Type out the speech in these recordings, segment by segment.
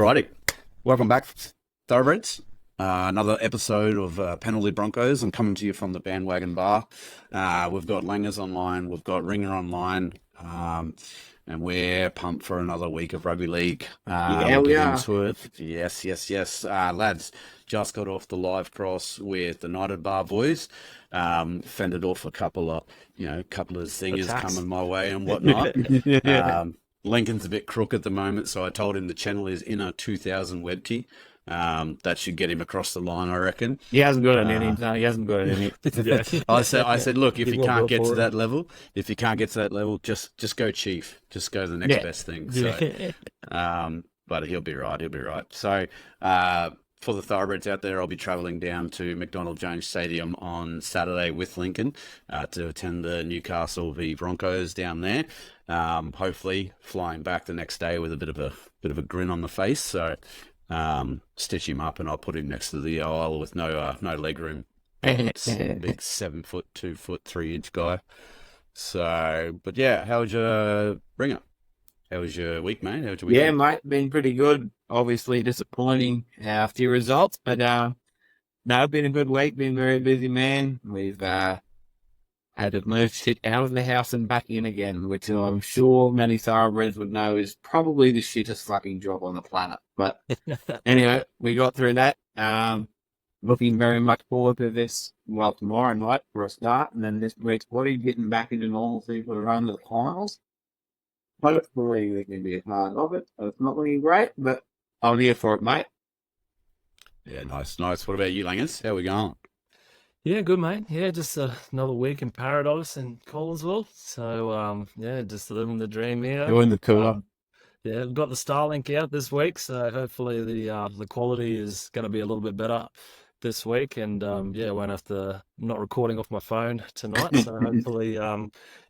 Alrighty, welcome back, Thoroughbreds. Another episode of Penalty Broncos. I'm coming to you from the Bandwagon Bar. We've got Langers online, we've got Ringer online, and we're pumped for another week of rugby league. Yeah, We'll we get are. into it. Yes. Lads, just got off the live cross with the United Bar boys. Fended off a couple of zingers Attacks. coming my way and whatnot. Lincoln's a bit crook at the moment, so I told him the channel is in a 2000 web tee. That should get him across the line, I reckon. He hasn't got it in him. No, he hasn't got it in him. Yeah. I said, look, if He you will can't go get for to it. that level, just go chief. Just go to the next Yeah. best thing. So, but he'll be right. So, for the thoroughbreds out there, I'll be travelling down to McDonald Jones Stadium on Saturday with Lincoln to attend the Newcastle v Broncos down there. Hopefully, flying back the next day with a bit of a grin on the face. So, stitch him up, and I'll put him next to the aisle with no leg room. It's a big 7 foot, 2 foot, 3 inch guy. So, but yeah, how was your ringer? How was your week, mate? How was your Yeah, weekend? mate, been pretty good. Obviously disappointing a few results, but no, been a good week. Been very busy, man. We've had to move shit out of the house and back in again, which I'm sure many thoroughbreds would know is probably the shittest fucking job on the planet. But anyway, we got through that. Looking very much forward to this. Well, tomorrow night for a start, and then this week's body getting back into normalcy for the run to the finals. Hopefully we can be a part of it. It's not looking great, but I'm here for it, mate. Yeah, nice. What about you, Langers? How we going? Yeah, good mate. Yeah, just another week in paradise in Collinsville. So just living the dream here. Doing the cooler. Yeah, we've got the Starlink out this week, so hopefully the quality is going to be a little bit better this week, and won't have to not recording off my phone tonight. So hopefully,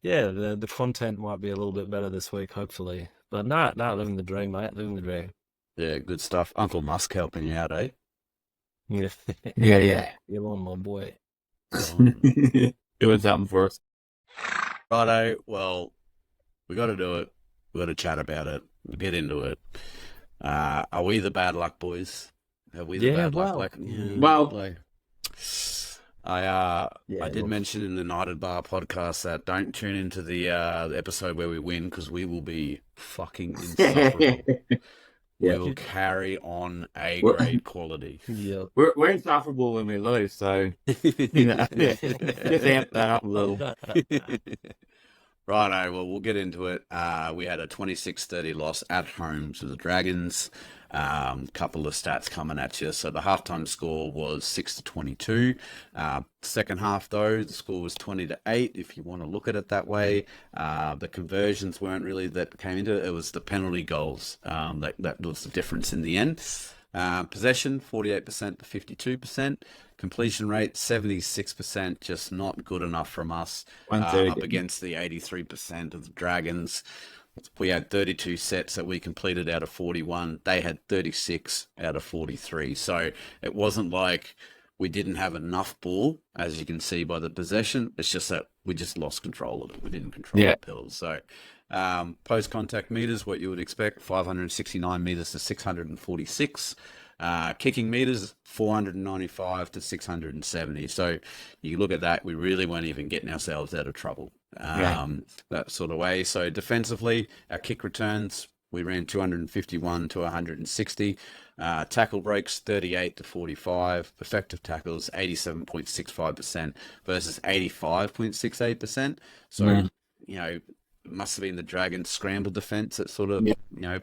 the content might be a little bit better this week, hopefully. But no, living the dream, mate. Living the dream. Yeah, good stuff. Uncle Musk helping you out, eh? Yeah, Yeah. you're on, my boy. Doing something for us. Righto. Well, we got to do it. We got to chat about it. We'll get into it. Are we the bad luck boys? Are we the Yeah, bad luck? well, Well, I did mention in the United Bar podcast that don't tune into the episode where we win, because we will be fucking insufferable. Yeah. We will carry on A Well- grade quality. Yeah. we're insufferable when we lose, so you know, just amp that up a little. Righto, well, we'll get into it. We had a 26-30 loss at home to the Dragons. Couple of stats coming at you. So the halftime score was 6-22. Second half, though, the score was 20-8, if you want to look at it that way. The conversions weren't really that came into it. It was the penalty goals that was the difference in the end. Possession, 48% to 52%. Completion rate, 76%, just not good enough from us. 130. Up against the 83% of the Dragons. We had 32 sets that we completed out of 41. They had 36 out of 43. So it wasn't like we didn't have enough ball, as you can see by the possession. It's just that we just lost control of it. We didn't control the pills. So post-contact meters, what you would expect, 569 meters to 646. Kicking meters, 495 to 670. So you look at that, we really weren't even getting ourselves out of trouble. That sort of way. So defensively, our kick returns, we ran 251 to 160. Tackle breaks, 38 to 45. Effective tackles, 87.65% versus 85.68%. So, it must have been the Dragons' scramble defense that sort of,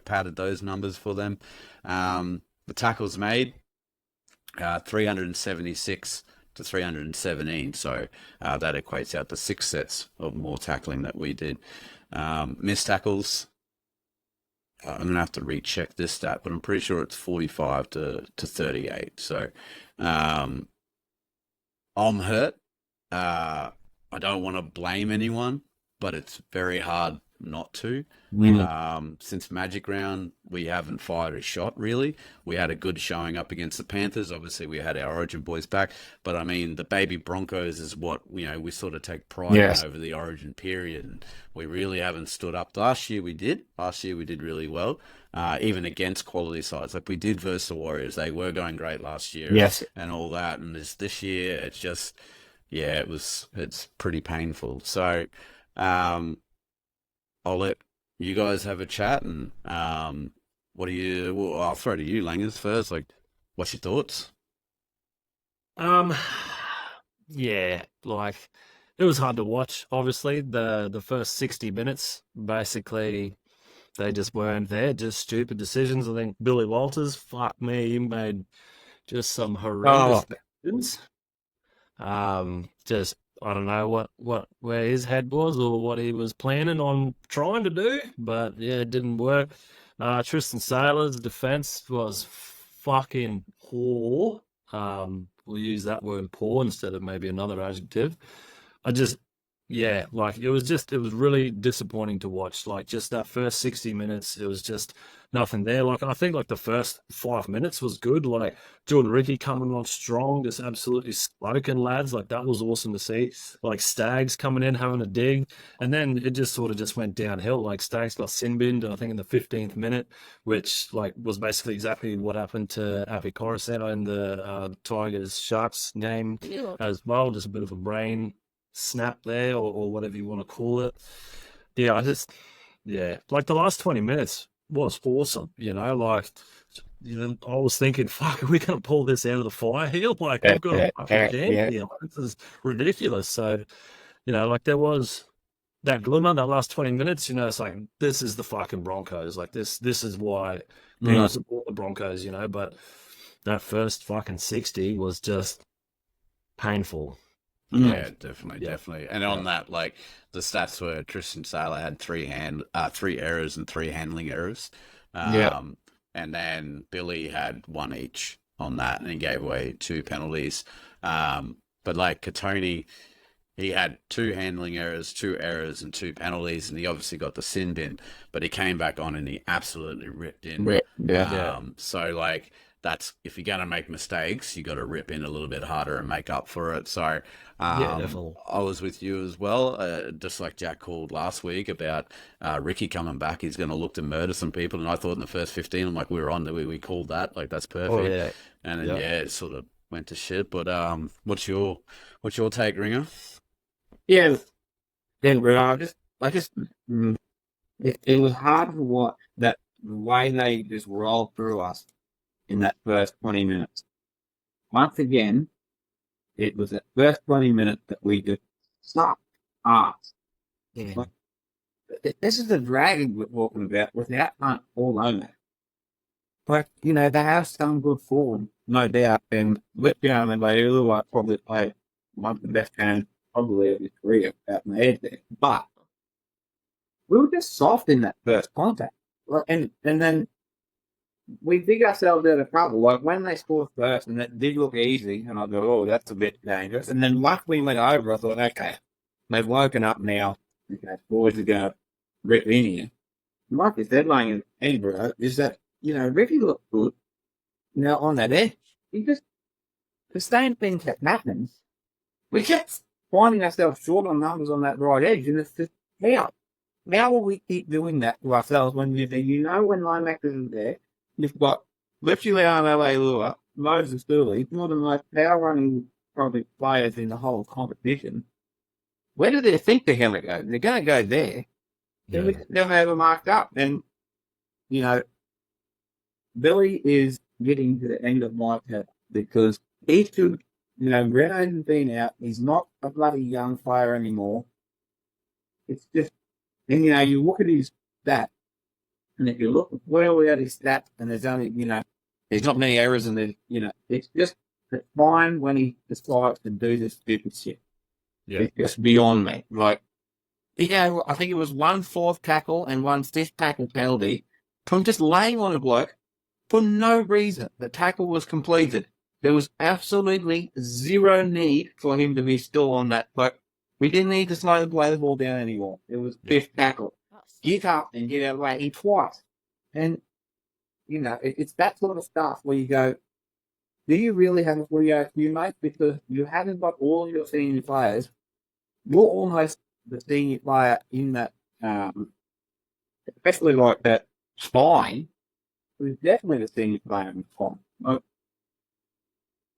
padded those numbers for them. The tackles made, 376 to 317. So that equates out to 6 sets of more tackling that we did. Missed tackles, I'm going to have to recheck this stat, but I'm pretty sure it's 45 to 38. So I'm hurt. I don't want to blame anyone, but it's very hard not to. Mm. Since Magic Round, we haven't fired a shot, really. We had a good showing up against the Panthers. Obviously, we had our Origin boys back. But, I mean, the baby Broncos is what, we sort of take pride in Yes. over the Origin period. And we really haven't stood up. Last year, we did. Last year, we did really well, even against quality sides. Like, we did versus the Warriors. They were going great last year Yes. and all that. And this year, it's just, yeah, it's pretty painful. So, I'll let you guys have a chat, and well, I'll throw to you, Langers, first. Like, what's your thoughts? Um, yeah, like it was hard to watch. Obviously, the first 60 minutes, basically, they just weren't there. Just stupid decisions. I think Billy Walters, fuck me, he made just some Oh, horrendous decisions. Just I don't know where his head was or what he was planning on trying to do, but yeah, it didn't work. Tristan Sailor's defense was fucking poor. We'll use that word poor instead of maybe another adjective. I just, yeah, like it was really disappointing to watch. Like just that first 60 minutes, it was just nothing there. Like I think like the first 5 minutes was good. Like Jordan Ricky coming on strong, just absolutely smoking lads. Like that was awesome to see. Like Stags coming in having a dig, and then it just sort of just went downhill. Like Stags got sin binned, I think in the 15th minute, which like was basically exactly what happened to Api Coruscant in the Tigers Sharks game as well. Just a bit of a brain snap there, or whatever you want to call it. Yeah, like the last 20 minutes was awesome. Like, I was thinking, fuck, are we going to pull this out of the fire here? Like, we've got a fucking chance yeah. here. Like, this is ridiculous. So, like there was that glimmer, that last 20 minutes, it's like, this is the fucking Broncos. Like, this is why people support the Broncos, but that first fucking 60 was just painful. Yeah, definitely, Yeah. definitely. And on that, like the stats were Tristan Sailor had three errors and three handling errors. Yeah. And then Billy had one each on that, and he gave away two penalties. But like Katoni, he had two handling errors, two errors, and two penalties, and he obviously got the sin bin. But he came back on and he absolutely ripped in. Yeah. So like that's if you're gonna make mistakes, you got to rip in a little bit harder and make up for it. So Yeah, definitely. I was with you as well, just like Jack called last week about Ricky coming back. He's going to look to murder some people, and I thought in the first 15, I'm like, we called that, like that's perfect. Oh, yeah. And then it sort of went to shit. But what's your take, Ringer? Yeah. Then, bro, it was hard to watch that the way they just rolled through us in that first 20 minutes. Once again, it was that first 20 minutes that we just sucked ass. Yeah. Like, this is the dragon we're talking about without Hunt all over. Like, they have some good form, no doubt, and Lippian and Leilua probably play one of the best games probably of his career out in the head there. But we were just soft in that first contact. And then we dig ourselves out of trouble. Like when they scored first and it did look easy, and I go, oh, that's a bit dangerous. And then once we went over, I thought, okay, they've woken up now. Okay, boys are going to rip in here. Like you said, Lang and Edinburgh, is that, Ricky looked good. Now on that edge, the same thing kept happening. We kept finding ourselves short on numbers on that right edge, and it's just, how will we keep doing that to ourselves when when Linebacker is there? You've got Lipsiliano Leilua, Moses Dooley, one of the most power running probably players in the whole competition. Where do they think they're going to go? They're going to go there. Yeah. They'll have them marked up. And, Billy is getting to the end of my tether because he should, Rena's been out. He's not a bloody young player anymore. It's just, and, you look at his stats, and if you look well at his stats, and there's only, there's not many errors, and it's fine when he decides to do this stupid shit. Yeah. It's just beyond me. Like, I think it was 1 fourth tackle and 1 fifth tackle penalty from just laying on a bloke for no reason. The tackle was completed. There was absolutely zero need for him to be still on that bloke. We didn't need to slow the ball down anymore. It was fifth tackle. get up and get out of the way twice. And, it's that sort of stuff where you go, do you really have a 48 you, mate? Because you haven't got all your senior players. You're almost the senior player in that, especially like that spine, who's definitely the senior player in the spine. Like,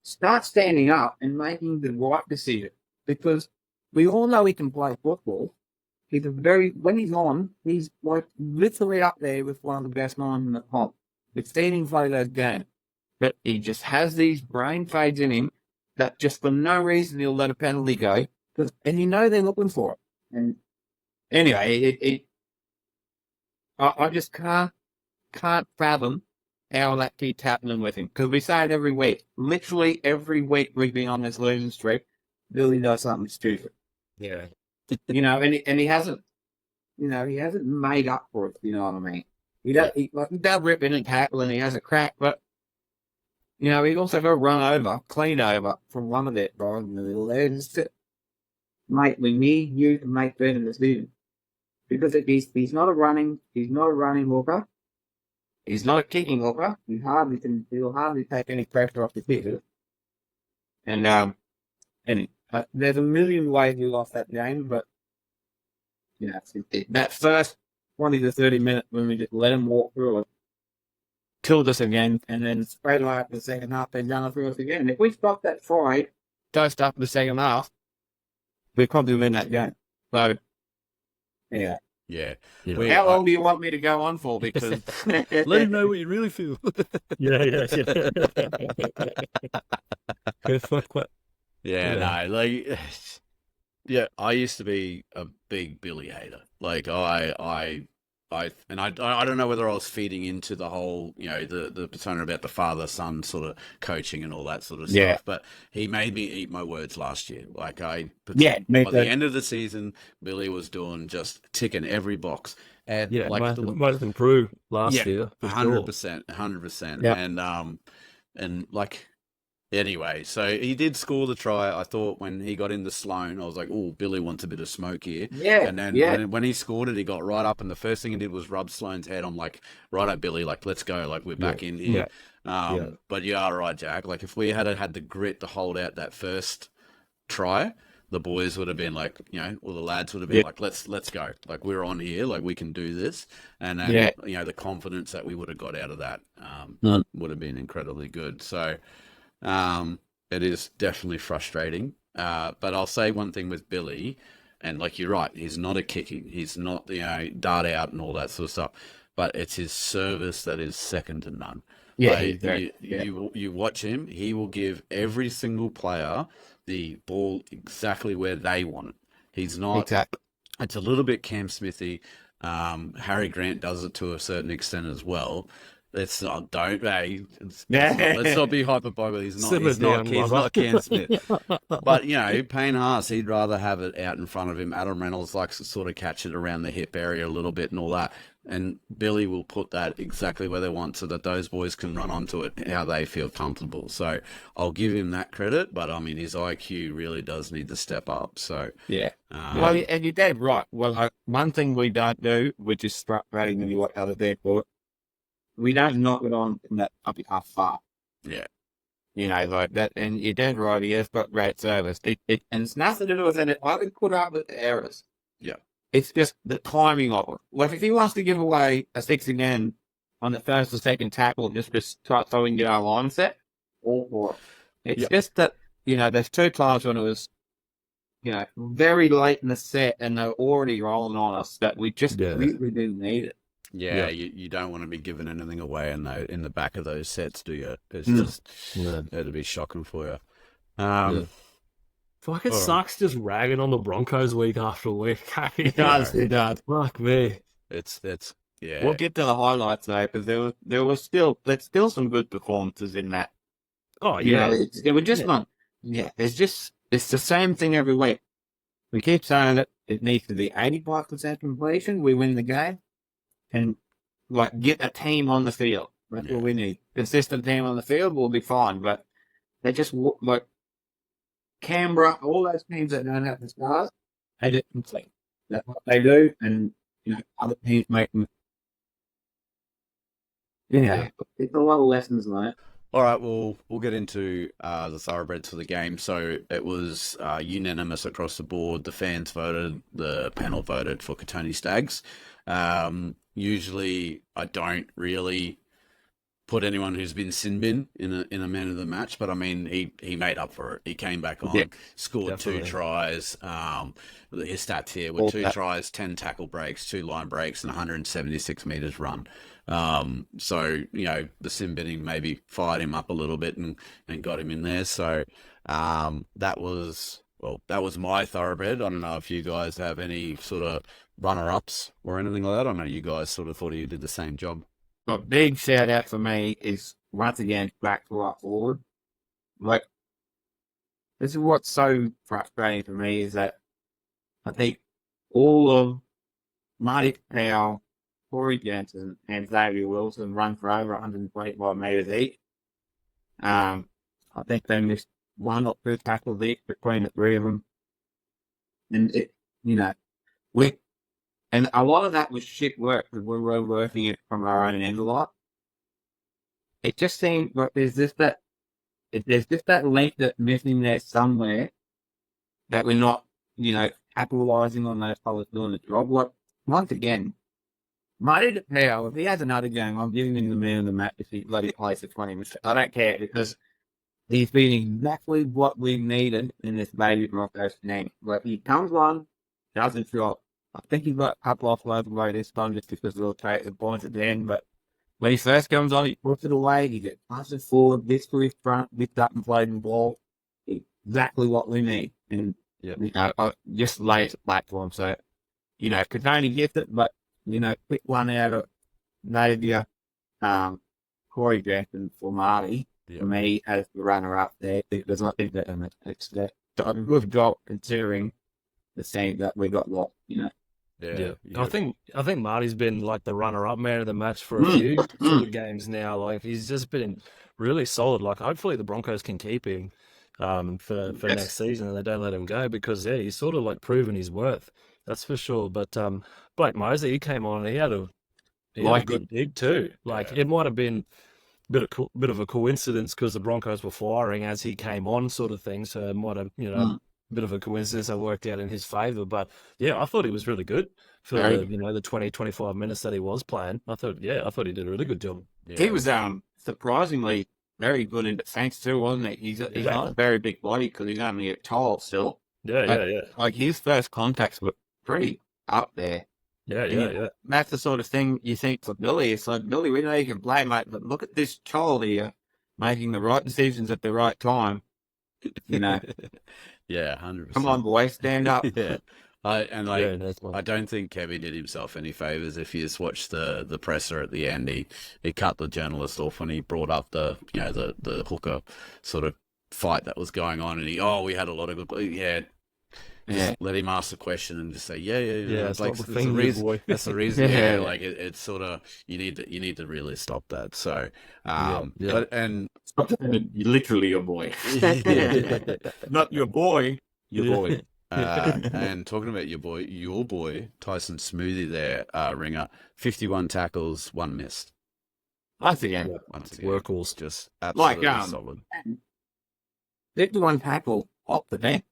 start standing up and making the right decision because we all know he can play football. When he's on, he's like literally up there with one of the best minds in the comp. We've seen him play those games. But he just has these brain fades in him that just for no reason he'll let a penalty go. And they're looking for it. And anyway, I just can't fathom how that keeps happening with him. Because we say it every week. Literally every week we've been on this losing streak, Billy does something stupid. Yeah. And he hasn't, he hasn't made up for it, you know what I mean? He does rip in and tackle and he has a crack, but, he also got run clean over from one of that guys in the middle there. Mate, we need you to make better decisions. Because he's not a running hooker. He's not a kicking hooker. He'll hardly take any pressure off the kicker. And there's a million ways you lost that game, but that first 20 to 30 minutes when we just let him walk through it, killed us again, and then straight away after the second half, they done it through us again. If we stop that try, just after the second half, we probably win that game. So, yeah. Yeah. How long do you want me to go on for? Because let him know what you really feel. yeah. Yeah, I used to be a big Billy hater. Like I don't know whether I was feeding into the whole, the persona about the father-son sort of coaching and all that sort of stuff. But he made me eat my words last year. Like by the end of the season, Billy was just ticking every box. And might have improved last year. 100%. And like. Anyway, so he did score the try. I thought when he got into Sloan, I was like, oh, Billy wants a bit of smoke here. Yeah. And then when he scored it, he got right up, and the first thing he did was rub Sloan's head. I'm like, right up, Billy, like, let's go. Like, we're back in here. But you are right, Jack. Like, if we had the grit to hold out that first try, the boys would have been like, or the lads would have been like, let's go. Like, we're on here. Like, we can do this. And then, the confidence that we would have got out of that would have been incredibly good. So... it is definitely frustrating. But I'll say one thing with Billy, and like you're right, he's not a kicking, he's not dart out and all that sort of stuff. But it's his service that is second to none. Yeah, you watch him; he will give every single player the ball exactly where they want it. He's not. Exactly. It's a little bit Cam Smithy. Harry Grant does it to a certain extent as well. Let's not be hyperbolic. He's not Cam Smith. But Payne Haas, he'd rather have it out in front of him. Adam Reynolds likes to sort of catch it around the hip area a little bit and all that. And Billy will put that exactly where they want so that those boys can run onto it how they feel comfortable. So I'll give him that credit, but I mean his IQ really does need to step up. So well, and you're dead right. Well, one thing we don't do, which is frustrating when you watch other people. We don't knock it on from that up half far. Yeah. Like that. And you're dead right. He has got great service. And it's nothing to do with it. I can put up with the errors. Yeah. It's just the timing of it. Like if he wants to give away a 60-man on the first or second tackle just to start throwing you our line set, all for it. It's just that, there's two times when it was, very late in the set and they're already rolling on us that we just really do need it. Yeah, you don't want to be giving anything away in the back of those sets, do you? It's just it'd be shocking for you. It sucks just ragging on the Broncos week after week. It does. Fuck me. It's We'll get to the highlights though, because there's still some good performances in that. Oh yeah, they were just not. Yeah, it's the same thing every week. We keep saying that it needs to be 85% completion. We win the game. And, get a team on the field. That's what we need. Consistent team on the field will be fine. But they just, Canberra, all those teams that don't have the stars, they just complete. That's what they do. And other teams making. Yeah, it's a lot of lessons learned. All right, well, we'll get into the thoroughbreds for the game. So it was unanimous across the board. The fans voted, the panel voted for Katoni Stags. Usually, I don't really put anyone who's been sin bin in a man of the match, but I mean he made up for it. He came back on, scored definitely. 2 tries. His stats here were 2 tries, 10 tackle breaks, 2 line breaks, and 176 meters run. So the sin binning maybe fired him up a little bit and got him in there. So that was my thoroughbred. I don't know if you guys have any sort of runner-ups or anything like that. I know you guys sort of thought he did the same job. A big shout out for me is once again back to our forward. Like, this is what's so frustrating for me is that I think all of Marty Powell, Corey Jensen, and Xavier Wilson run for over 125 metres each. I think they missed 1 or 2 tackles each between the 3 of them. And and a lot of that was shit work because we were working it from our own end a lot. It just seems like there's just that link that's missing there somewhere that we're not, capitalising on those fellas doing the job. Like, once again, Marty Powell, if he has another game, I'm giving him the man of the match if he bloody plays for 20 minutes. I don't care because he's been exactly what we needed in this baby Broncos team. Like, he comes on, doesn't drop. I think he got a couple offloads away this time just because we'll take the points at the end. But when he first comes on, he puts it away. He gets passes forward, gets to his front, gets up and plays the ball. Exactly what we need. And just lays it back to him. So, could only get it, but, quick one out of Nadia, Corey Jackson for Marty. For me, as the runner-up there, because I think that it's that good job considering the same that we got lost, Yeah. I think Marty's been like the runner-up man of the match for a few sort of games now. Like, he's just been really solid. Like, hopefully the Broncos can keep him for next season and they don't let him go because he's sort of like proven his worth. That's for sure. But Blake Mosley, he came on and he had a good dig too. Like, it might have been bit of a coincidence because the Broncos were firing as he came on, sort of thing. So it might have, bit of a coincidence that worked out in his favour. But yeah, I thought he was really good for the 20, 25 minutes that he was playing. I thought he did a really good job. Yeah. He was surprisingly very good in defence too, wasn't he? He's not a very big body because he's only a child still. Yeah. Like, his first contacts were pretty up there. Yeah. That's the sort of thing you think for Billy. It's like, Billy, we know you can play, mate, but look at this child here making the right decisions at the right time. Yeah, 100%. Come on, boy, stand up. Yeah. I don't think Kevin did himself any favours. If you just watched the presser at the end, he cut the journalist off when he brought up the hooker sort of fight that was going on, and we had a lot of good. Just let him ask the question and just say, That's like, the reason, boy. That's the reason. Like it's sort of you need to really stop that. So, but you're literally your boy, not your boy, your boy. And talking about your boy Tyson Smoothie there, Ringer, 51 tackles, 1 missed. Once again, workhorse, just absolutely solid. 51 tackle off the bench.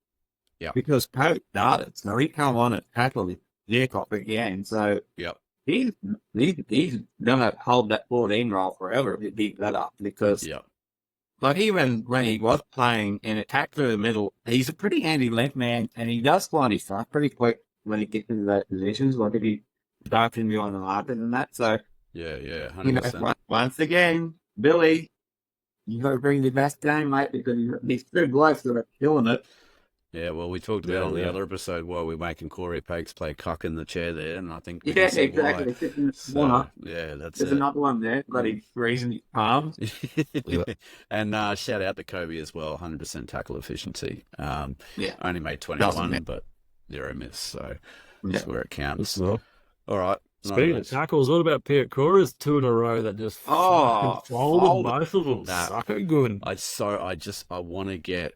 Yeah. Because Coach started, so he come on and tackled his dick off again. So he's gonna hold that 14 role forever to beat that up because like, even when he was playing in attack through the middle, he's a pretty handy left man and he does find his stuff pretty quick when he gets into those positions, like if he starts in behind the market and that. So 100%. Once again, Billy, you got to bring the best game, mate, because these 2 blokes that are killing it. Yeah, well, we talked about on the other episode why we're making Corey Pakes play cock in the chair there, and I think exactly. So, that's There's another one there, bloody freezing his palms. And shout out to Kobe as well, 100% tackle efficiency. Only made 21, but 0 miss, so that's where it counts. All right. Speaking of tackles, what about Pierre Cora's 2 in a row that just folded both of them? So good. I want to get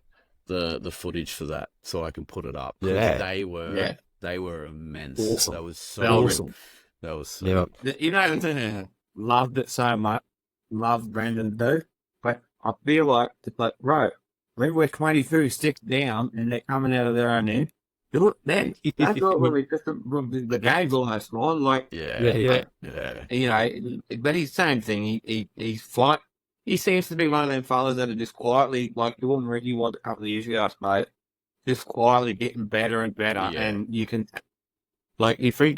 the footage for that so I can put it up. Yeah. They were They were immense. Awesome. That was so They're good. awesome. That was so Yeah. good. You know, loved it so much. Loved Brandon too. But I feel like it's like, right, when we're 22 sticks down and they're coming out of their own end, look, that's not really just the game's almost gone. Like, Yeah, yeah. Yeah. but he's same thing. He's fight. He seems to be one of them fellas that are just quietly, like Jordan Ricky was a couple of years ago, I suppose, just quietly getting better and better. Yeah. And you can, like, if we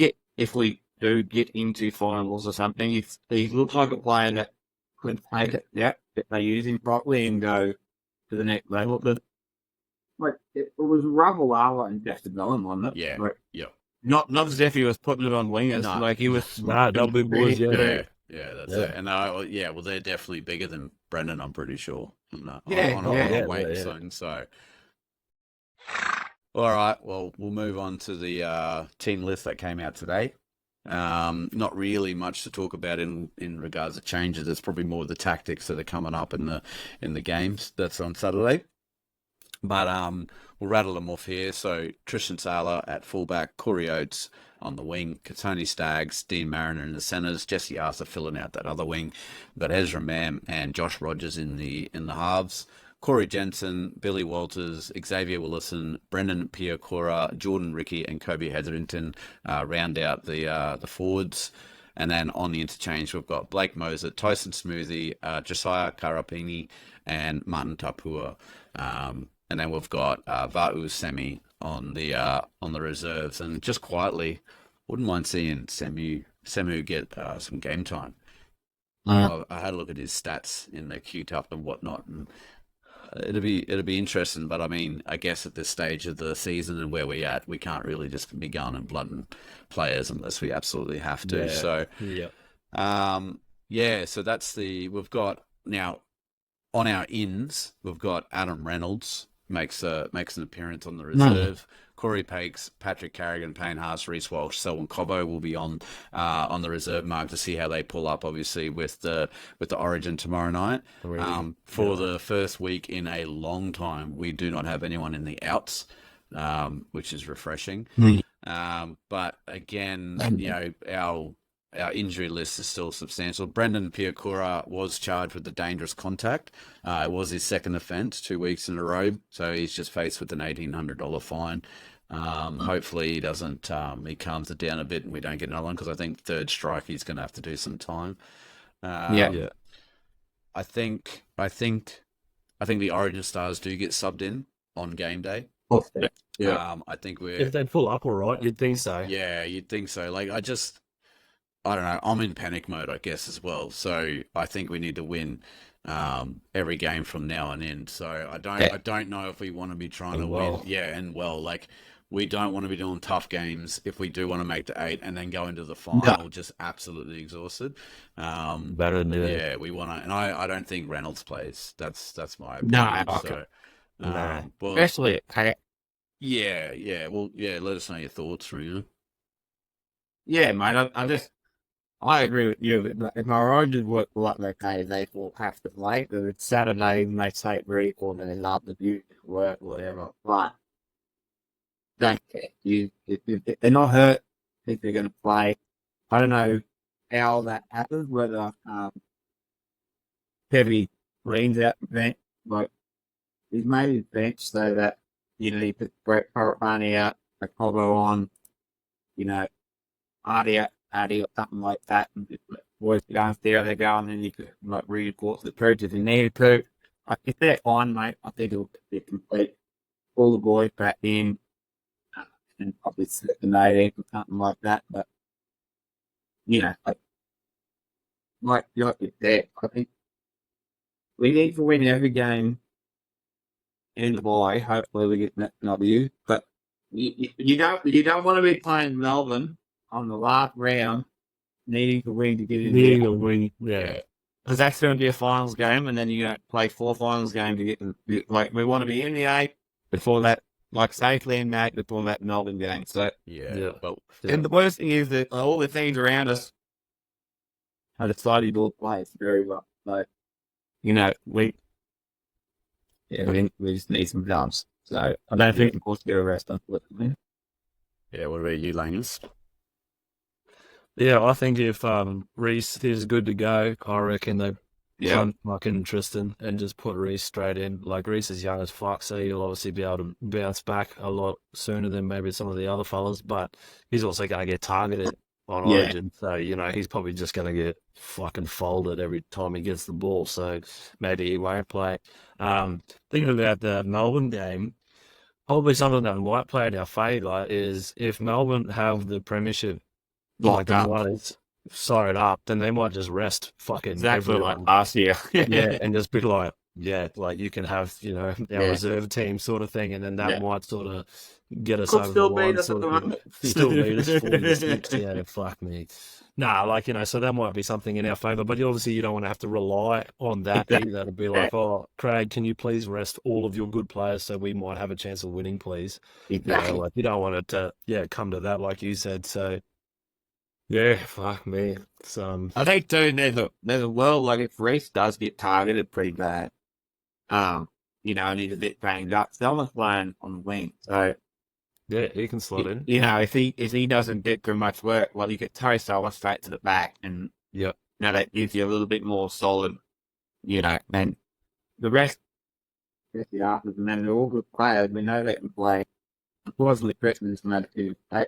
do get into finals or something, if he looks like a player that could take it, if they use him properly and go to the next level. But like, it was Ravalala and Justin Nolan, wasn't it? Yeah. Like, Yeah. not as if he was putting it on wingers. No. Like he was. Nah, they'll be boys, yeah. Yeah, that's Yeah. it. And well, they're definitely bigger than Brendan, I'm pretty sure. On a yeah. weight zone. So, all right. Well, we'll move on to the team list that came out today. Not really much to talk about in regards to changes. It's probably more the tactics that are coming up in the games that's on Saturday. But we'll rattle them off here. So Tristan Saylor at fullback, Corey Oates on the wing, Katoni Staggs, Dean Mariner in the centres, Jesse Arthur filling out that other wing. We've got Ezra Mam and Josh Rogers in the halves. Corey Jensen, Billy Walters, Xavier Willison, Brendan Piacora, Jordan Ricky, and Kobe Hetherington round out the forwards. And then on the interchange, we've got Blake Moser, Tyson Smoothie, Josiah Karapini, and Martin Tapua. And then we've got Va'u Semi on the reserves. And just quietly, wouldn't mind seeing Semu get some game time. I had a look at his stats in the Q-Tup and whatnot, and it'll be interesting. But I mean, I guess at this stage of the season and where we're at, we can't really just be going and blooding players unless we absolutely have to. Yeah. So, so that's we've got now on our ins, we've got Adam Reynolds makes an appearance on the reserve. Corey Pakes, Patrick Carrigan, Payne Haas, Reece Walsh, Selwyn Cobbo will be on the reserve mark to see how they pull up, obviously, with the Origin tomorrow night. For the first week in a long time, we do not have anyone in the outs, which is refreshing. But again, our injury list is still substantial. Brendan Piacora was charged with the dangerous contact. It was his second offence 2 weeks in a row, so he's just faced with an $1,800 fine. Hopefully he doesn't. He calms it down a bit and we don't get another one, because I think third strike he's going to have to do some time. I think the Origin stars do get subbed in on game day. I think if they'd pull up all right, you'd think so. Yeah, you'd think so. Like I don't know. I'm in panic mode, I guess, as well. So I think we need to win every game from now on in. So I don't know if we want to be trying to win. Yeah, and like we don't want to be doing tough games if we do want to make the 8 and then go into the final just absolutely exhausted. Better than that. Yeah, we want to, and I don't think Reynolds plays. That's my opinion. Well, especially at yeah. Well, yeah. Let us know your thoughts, Rena. Yeah, mate. I agree with you. If my Origin work like they will have to play. If it's Saturday and they take recall and they love the beauty work, whatever. But don't care. If they're not hurt, I think they're going to play. I don't know how that happens, whether Heavy Green's out the bench. Like, he's made his bench so that, he put Brett Parapani out, a Cobbo on, Artie or something like that, and just let boys go there they go, and then you could reinforce the perch if you needed to. If they're fine, mate, I think it'll be complete. All the boys back in, and probably slip the 18 or something like that. But like you said, I think we need to win every game in the bye. Hopefully, we get that W. But you don't want to be playing Melbourne on the last round, needing to win to get in there. Yeah. Because that's going to be a finals game, and then you're going to play 4 finals games to get we want to be in the 8 before that, safely in that before that Melbourne game. So and the worst thing is that all the teams around us are decided to play very well. So we just need some jumps. So I don't think we're supposed to get a rest, unfortunately. Yeah, what about you, Langus? Yeah, I think if Reese is good to go, I reckon they Yeah. punt fucking Tristan and just put Reese straight in. Like Reese is young as fuck, so he'll obviously be able to bounce back a lot sooner than maybe some of the other fellas. But he's also going to get targeted on Yeah. Origin, so he's probably just going to get fucking folded every time he gets the ball. So maybe he won't play. Thinking about the Melbourne game, probably something that might play in our favour is if Melbourne have the premiership like Locked the up. Knights side up, then they might just rest fucking Exactly like everyone. last year. Yeah, and just be like, yeah, like you can have, our Yeah. reserve team sort of thing, and then that Yeah. might sort of get us Could over the still beat line, us at sort the of thing. moment. Still beat us 40-6. Yeah, fuck me. Nah, like, so that might be something in our favour, but obviously you don't want to have to rely on that Exactly. either to be Yeah. like, oh, Craig, can you please rest all of your good players so we might have a chance of winning, please? Exactly. Like you don't want it to, come to that, like you said. So, yeah, fuck me. It's, I think too, there's a world like if Reese does get targeted pretty bad, and he's a bit banged up, Selma's playing on the wing. So yeah, he can slot in. if he doesn't get too much work, well you get Terry Selma straight to the back and Yep. that gives you a little bit more solid, then the rest of the afternoon, and then they're all good players. We know they can play. Positive Christmas and attitude. I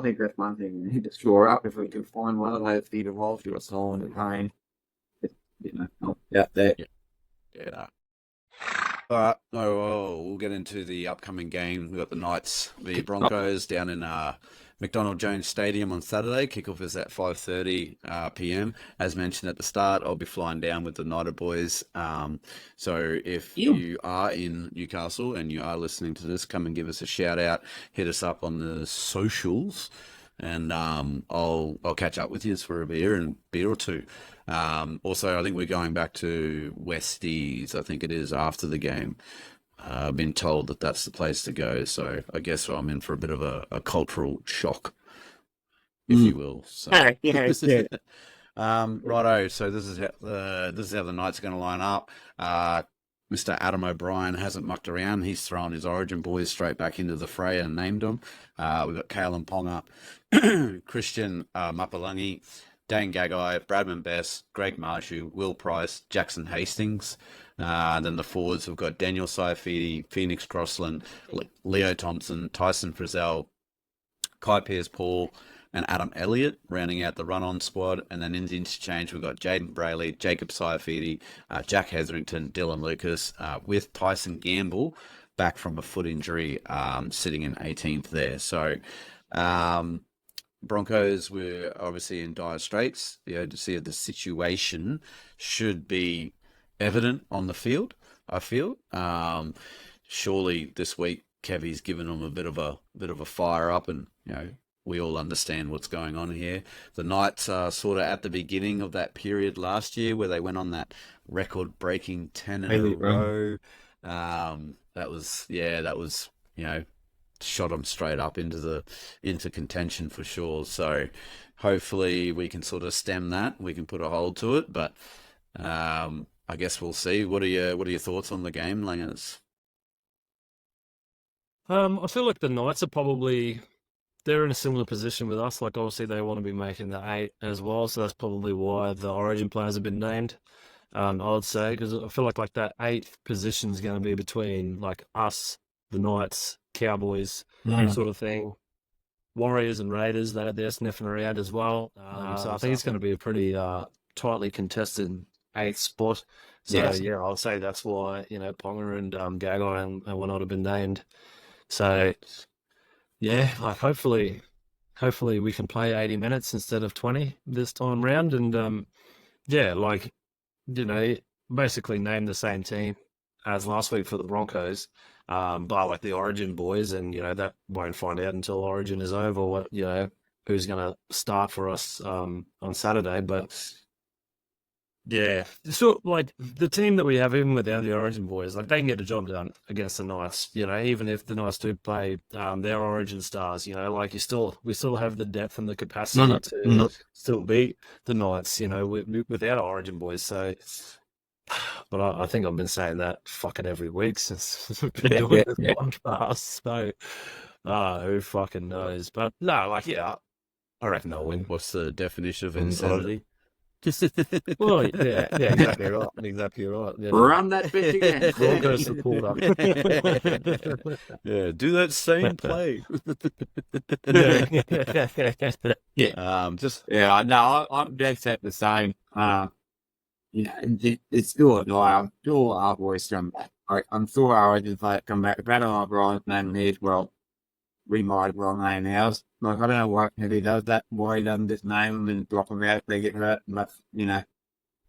think that's one thing we need to shore up if we can find one of those feet of holes to a solid and pain. Help out there. Yeah. All right. Oh, well, we'll get into the upcoming game. We've got the Knights, the Broncos down in McDonald Jones Stadium on Saturday. Kickoff is at 5:30 p.m. As mentioned at the start, I'll be flying down with the Knighted boys. So if you are in Newcastle and you are listening to this, come and give us a shout out. Hit us up on the socials, and I'll catch up with you for a beer or two. Also, I think we're going back to Westies. I think it is after the game. I've been told that that's the place to go. So I guess I'm in for a bit of a cultural shock, if you will. So. Yeah. Righto. So this is how the Knights are going to line up. Mr. Adam O'Brien hasn't mucked around. He's thrown his Origin boys straight back into the fray and named them. We've got Kalen Ponga, Christian Mapalungi, Dane Gagai, Bradman Best, Greg Marshu, Will Price, Jackson Hastings. Then the forwards, we've got Daniel Saifidi, Phoenix Crossland, Leo Thompson, Tyson Frizzell, Kai Pierce-Paul, and Adam Elliott rounding out the run-on squad. And then in the interchange, we've got Jaden Brayley, Jacob Saifidi, Jack Hetherington, Dylan Lucas, with Tyson Gamble back from a foot injury, sitting in 18th there. So Broncos were obviously in dire straits. The situation should be evident on the field, I feel. Surely this week Kevy's given them a bit of a fire up, and we all understand what's going on here. The Knights are sort of at the beginning of that period last year where they went on that record-breaking 10 in a row. That was shot them straight up into contention for sure. So hopefully we can sort of stem that. We can put a hold to it, but I guess we'll see. What are your thoughts on the game, Langers? I feel like the Knights are probably they're in a similar position with us. Like obviously they want to be making the 8 as well, so that's probably why the Origin players have been named. I would say because I feel like that 8th position is going to be between like us, the Knights, Cowboys, sort of thing. Warriors and Raiders, they're sniffing around as well. So I think it's going to be a pretty tightly contested 8th spot. So yeah, I'll say that's why Ponga and Gagai and whatnot have been named. So yeah, like hopefully we can play 80 minutes instead of 20 this time round, and yeah, like basically name the same team as last week for the Broncos, but like the Origin boys, and that won't find out until Origin is over what who's going to start for us on Saturday. But yeah, so like the team that we have, even without the Origin boys, like they can get the job done against the Knights. Even if the Knights do play their Origin stars, like we still have the depth and the capacity to still beat the Knights. Without our Origin boys. So, but I think I've been saying that fucking every week since we've been doing this podcast. So, Who fucking knows? But no, like, yeah, I reckon they'll win. What's the definition of Insanity. insanity? Well, yeah, exactly right. Exactly right. You know, Run that bitch again. Broncos supporter. Yeah, do that same play. Just Yeah, no, I'm dead set the same. It's still no, I'm still our voice come back. I'm sure our just like come back. If that our Brian man is, well, we might as well name ours. Like, I don't know what if he does that, why he doesn't just name them and drop them out if they get hurt, but,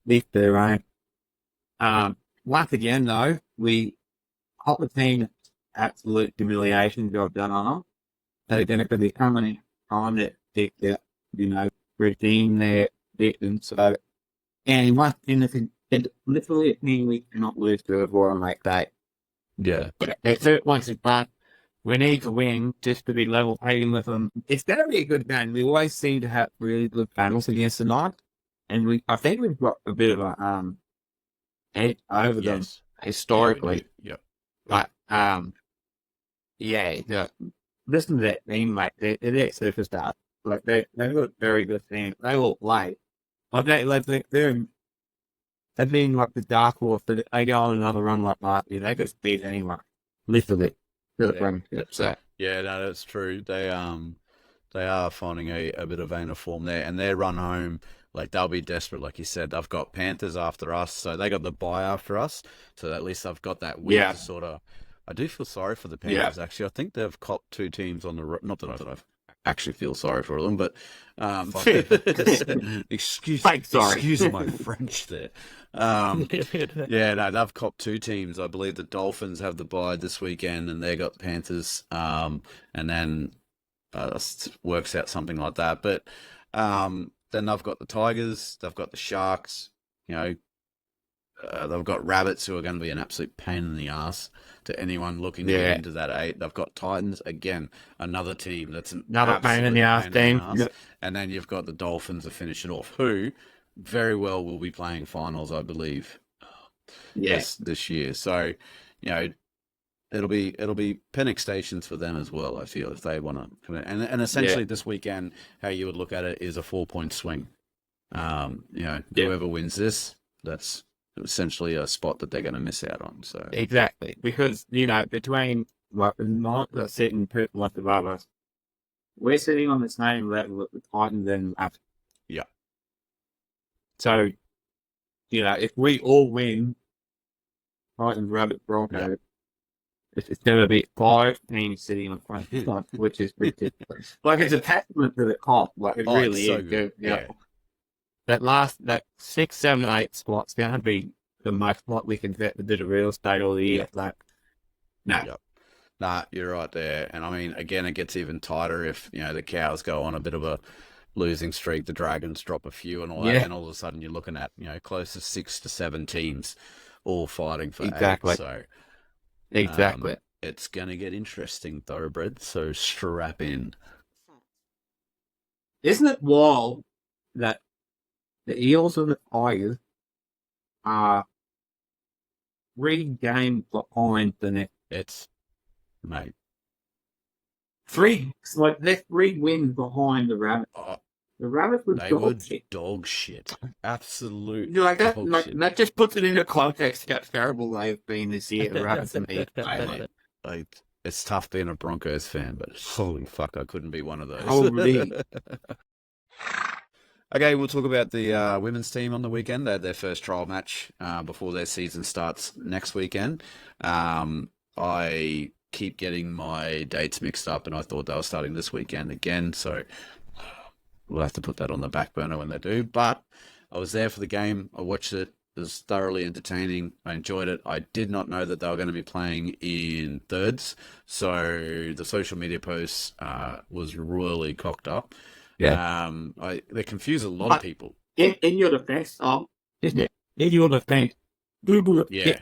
leave their own. Once again, though, we hot the team absolute humiliation job done on them. They're going to be coming time that they get, redeem their victims. So, and once in it literally it means we cannot lose to a Royal like that. Yeah. It's once it's back. We need to win just to be level playing with them. It's going to be a good game. We always seem to have really good battles against the Knights, and I think we've got a bit of a edge over them yes. historically. Yep. But listen to that team, mate. They're superstars. Like they've got a very good team. They all play. They've been like the dark horse, but they go on another run like last year. They could beat anyone. Literally. So Yeah, no, that's true. They are finding a bit of vein of form there, and their run home, like they'll be desperate, like you said. They've got Panthers after us, so they got the bye after us. So at least I've got that win to sort of. I do feel sorry for the Panthers. Actually, I think they've copped 2 teams on the not that I actually feel sorry for them, but excuse my French there. Yeah, no, they've copped 2 teams. I believe the Dolphins have the bye this weekend, and they got Panthers, and then works out something like that. But then they've got the Tigers, they've got the Sharks, they've got Rabbits, who are going to be an absolute pain in the ass to anyone looking to get into that 8. They've got Titans, again, another team that's another pain in the ass team. Yep. And then you've got the Dolphins to finish it off, who very well will be playing finals, I believe, this year. So, it'll be Penix stations for them as well, I feel, if they want to come in. And essentially this weekend, how you would look at it is a 4-point swing. Whoever wins this, that's essentially a spot that they're going to miss out on. So exactly, because between like the Knights are sitting like above us, we're sitting on the same level with the Titans and us. Yeah. So if we all win, Titans, Rabbit, Broncos, it's going to be 5 teams sitting on front, which is ridiculous. Like it's a testament to the comp. Like it really it's so is. good. Yeah. That 6, 7, 8 spot's going to be the most what we can get to do the real estate all the year. Like, no. Yep. Nah, you're right there. And I mean, again, it gets even tighter if, the Cows go on a bit of a losing streak, the Dragons drop a few and all that, and all of a sudden you're looking at, close to 6 to 7 teams all fighting for 8. So, it's going to get interesting, Thoroughbred, so strap in. Isn't it wild that the Eels and the Tigers are 3 games behind the next? It's, mate. 3, like they're 3 wins behind the Rabbits. The Rabbits were dog shit. Absolute like that. dog Like, shit. that just puts it into context how terrible they've been this year. The Rabbits and me. It's tough being a Broncos fan, but holy fuck, I couldn't be one of those. Holy. Okay, we'll talk about the women's team on the weekend. They had their first trial match before their season starts next weekend. I keep getting my dates mixed up, and I thought they were starting this weekend again, so we'll have to put that on the back burner when they do. But I was there for the game. I watched it. It was thoroughly entertaining. I enjoyed it. I did not know that they were going to be playing in thirds, so the social media posts was royally cocked up. Yeah. They confuse a lot of people. In your defense, isn't it? In your defense, Google it. Yeah.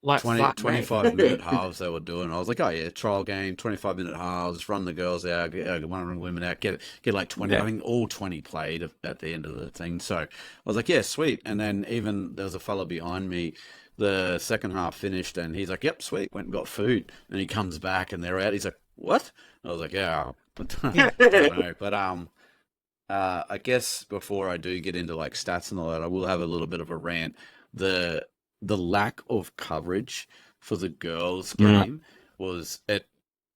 Like 25-minute halves they were doing. I was like, oh yeah, trial game, 25-minute halves, run the girls out, get one of the women out, get like 20. I think all 20 played at the end of the thing. So I was like, yeah, sweet. And then even there was a fella behind me the second half finished, and he's like, "Yep, sweet." Went and got food, and he comes back, and they're out. He's like, "What?" I was like, "Yeah, I don't know." But I guess before I do get into like stats and all that, I will have a little bit of a rant. The the lack of coverage for the girls' Yeah. game was it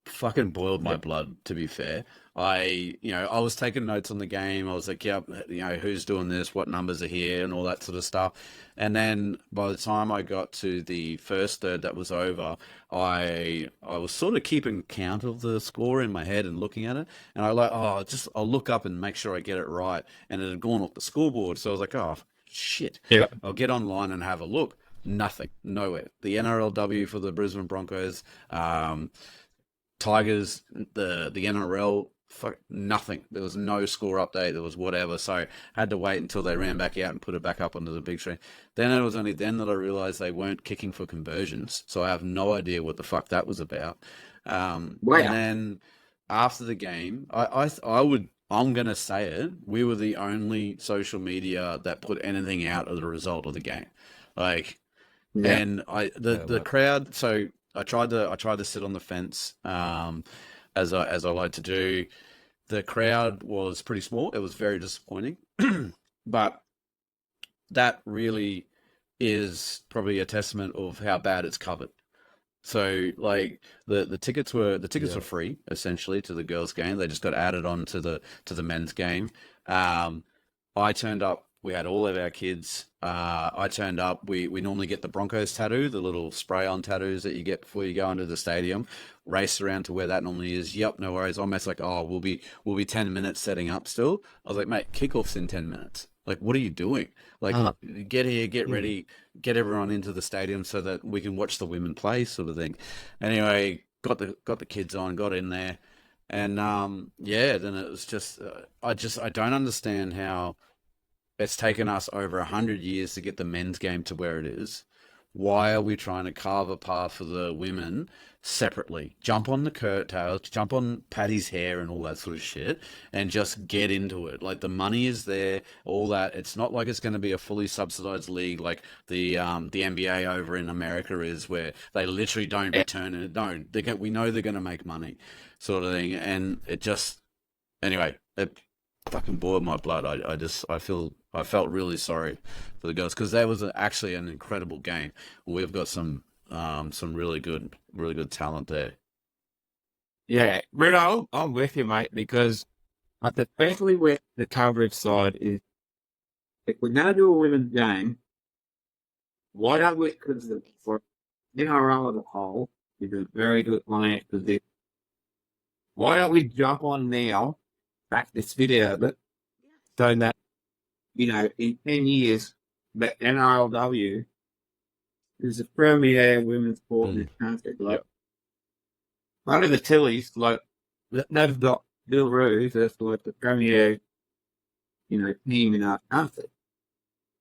fucking boiled my blood, to be fair. I was taking notes on the game. I was like, yep, who's doing this, what numbers are here, and all that sort of stuff. And then by the time I got to the first third that was over, I was sort of keeping count of the score in my head and looking at it. And I'll look up and make sure I get it right. And it had gone off the scoreboard. So I was like, oh, shit. Yeah. I'll get online and have a look. Nothing, nowhere. The NRLW for the Brisbane Broncos, Tigers, the NRL, fuck, nothing. There was no score update. There was whatever. So I had to wait until they ran back out and put it back up onto the big screen. Then it was only then that I realized they weren't kicking for conversions. So I have no idea what the fuck that was about. Wow. And then after the game, I'm gonna say it. We were the only social media that put anything out of the result of the game. Like, Yeah. and the crowd. So I tried to sit on the fence, as I like to do. The crowd was pretty small. It was very disappointing, but that really is probably a testament of how bad it's covered. So like the tickets were free essentially to the girls' game. They just got added on to the men's game. I turned up. We had all of our kids. I turned up. We normally get the Broncos tattoo, the little spray-on tattoos that you get before you go into the stadium. Race around to where that normally is. Yep, no worries. Almost like, oh, we'll be 10 minutes setting up still. I was like, mate, kickoff's in 10 minutes. Like, what are you doing? Like, get here, get ready, get everyone into the stadium so that we can watch the women play, sort of thing. Anyway, got the kids on, got in there, and then it was just I don't understand how it's taken us over 100 years to get the men's game to where it is. Why are we trying to carve a path for the women separately? Jump on the curtails, jump on Paddy's hair and all that sort of shit, and just get into it. Like, the money is there, all that. It's not like it's going to be a fully subsidized league like the NBA over in America is, where they literally don't return it. Don't. We know they're going to make money, sort of thing. And it just, anyway, it fucking boiled my blood. I felt really sorry for the girls, because that was actually an incredible game. We've got some really good talent there. Yeah, Britto, I'm with you, mate, because especially with the coverage side is, if we're going to do a women's game, why don't we, because for NRL as a whole is a very good finance position, why don't we jump on now, back this video of it, so that, in 10 years, the NRLW is the premier women's sport in this country. Like, one of the Tillies, like, they've got Bill Roos, that's like the premier, team in our country.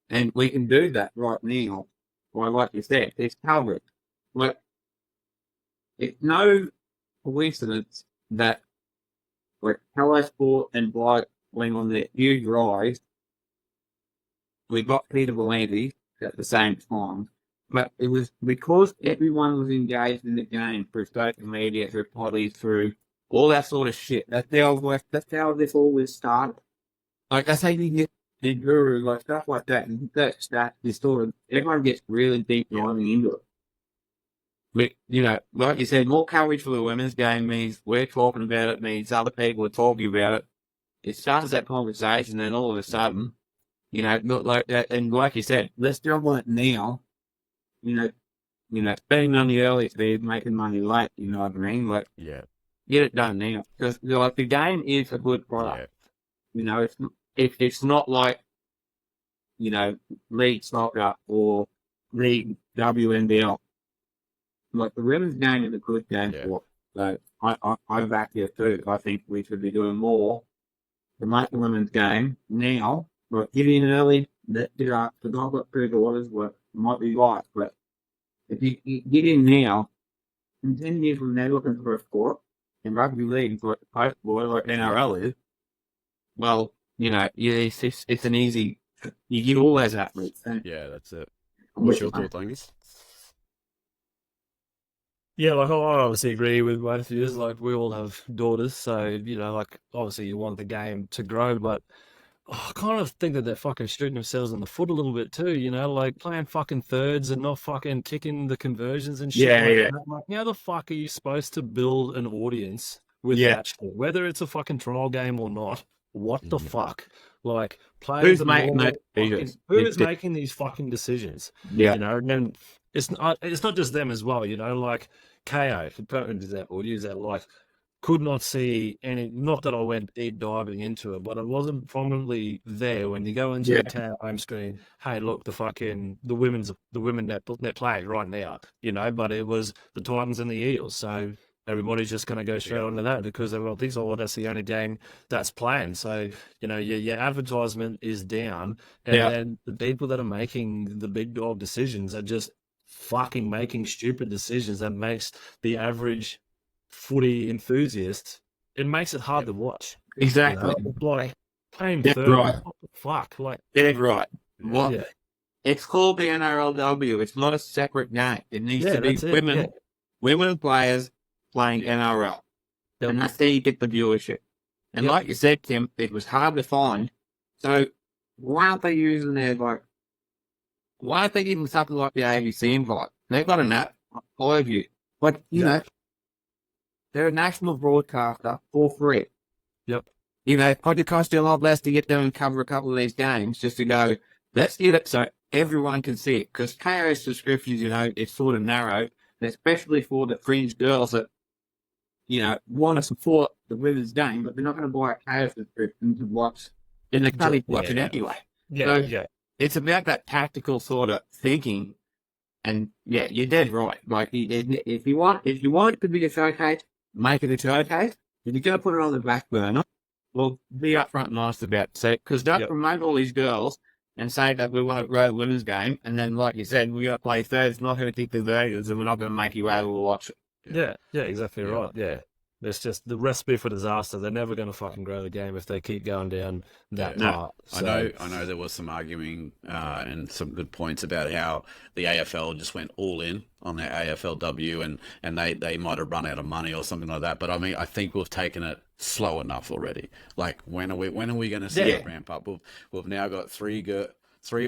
And we can do that right now. Well, like you said, it's covered. Like, it's no coincidence that, like, Hello Sport and Blight went on their huge rise. We got Peter Valenti at the same time, but it was because everyone was engaged in the game through social media, through potties, through all that sort of shit. That's how this always started. Like, that's how you get the guru, like, stuff like that, and that this sort of, everyone gets really deep diving into it. But, like you said, more coverage for the women's game means we're talking about it, means other people are talking about it. It starts that conversation, and all of a sudden, not like that. And like you said, let's jump on it now. Spending money early is making money late. You know what I mean? Like, get it done now, because like, the game is a good product. It's not like league soccer or league WNBL. Like, the women's game is a good game for it. So I back you too. I think we should be doing more to make the women's game now. But get in early, the dog got through the waters, might be right. But if you get in now, in 10 years when they're looking for a sport, in rugby league, like the post boy, like NRL is, well, it's an easy, you get all those athletes. Yeah, that's it. What's your thought, Angus? Yeah, like I obviously agree with both of you. Like we all have daughters, so like obviously you want the game to grow, but I kind of think that they're fucking shooting themselves in the foot a little bit too. Like playing fucking thirds and not fucking kicking the conversions and shit Yeah, like yeah, that. Like, how the fuck are you supposed to build an audience with yeah. that shit? Whether it's a fucking trial game or not, what the fuck? Like players Who's are making more those fucking. decisions? Who is making these fucking decisions? Yeah, And then it's not just them as well. Like KO, for perfect example, use that like could not see any. Not that I went deep diving into it, but it wasn't prominently there when you go into yeah, the town home screen. Hey, look, the women that play right now, But it was the Titans and the Eagles, so everybody's just going to go straight onto that because they're well, that's the only game that's playing. So your advertisement is down, and yeah. then the people that are making the big dog decisions are just fucking making stupid decisions that makes the average footy enthusiast, it makes it hard to watch. Exactly. Like playing That's third, right. what the fuck? Like, That's right. What? yeah, It's called the NRLW. It's not a separate game. It needs yeah, to be that's it. Yeah, women players playing NRL. yep, And that's how you get the viewership. And yep, like you said, Tim, it was hard to find. So why aren't they using why aren't they giving something like the ABC invite? They've got an app, all of you. But, they're a national broadcaster for free. yep, It probably cost you a lot less to get them and cover a couple of these games just to go, let's get it so everyone can see it. Because KO subscriptions, it's sort of narrow, and especially for the fringe girls that, want to support the women's game, but they're not going to buy a KO subscription to watch, and they can't even watch it anyway. yeah, So yeah, it's about that tactical sort of thinking. And yeah, you're dead right. Like, if you want it to be a showcase, make it a showcase. If you're going to put it on the back burner, well, be upfront and honest about it. Because don't yep. promote all these girls and say that we want to grow the women's game, and then, like you said, we got to play thirds, not going to think the Vegas, and we're not going to make you able to watch it. Yeah, exactly right. Yeah. It's just the recipe for disaster. They're never going to fucking grow the game if they keep going down that path. So, I know there was some arguing and some good points about how the AFL just went all in on their AFLW and they might have run out of money or something like that. But I mean, I think we've taken it slow enough already. Like when are we going to see it ramp up? We've now got three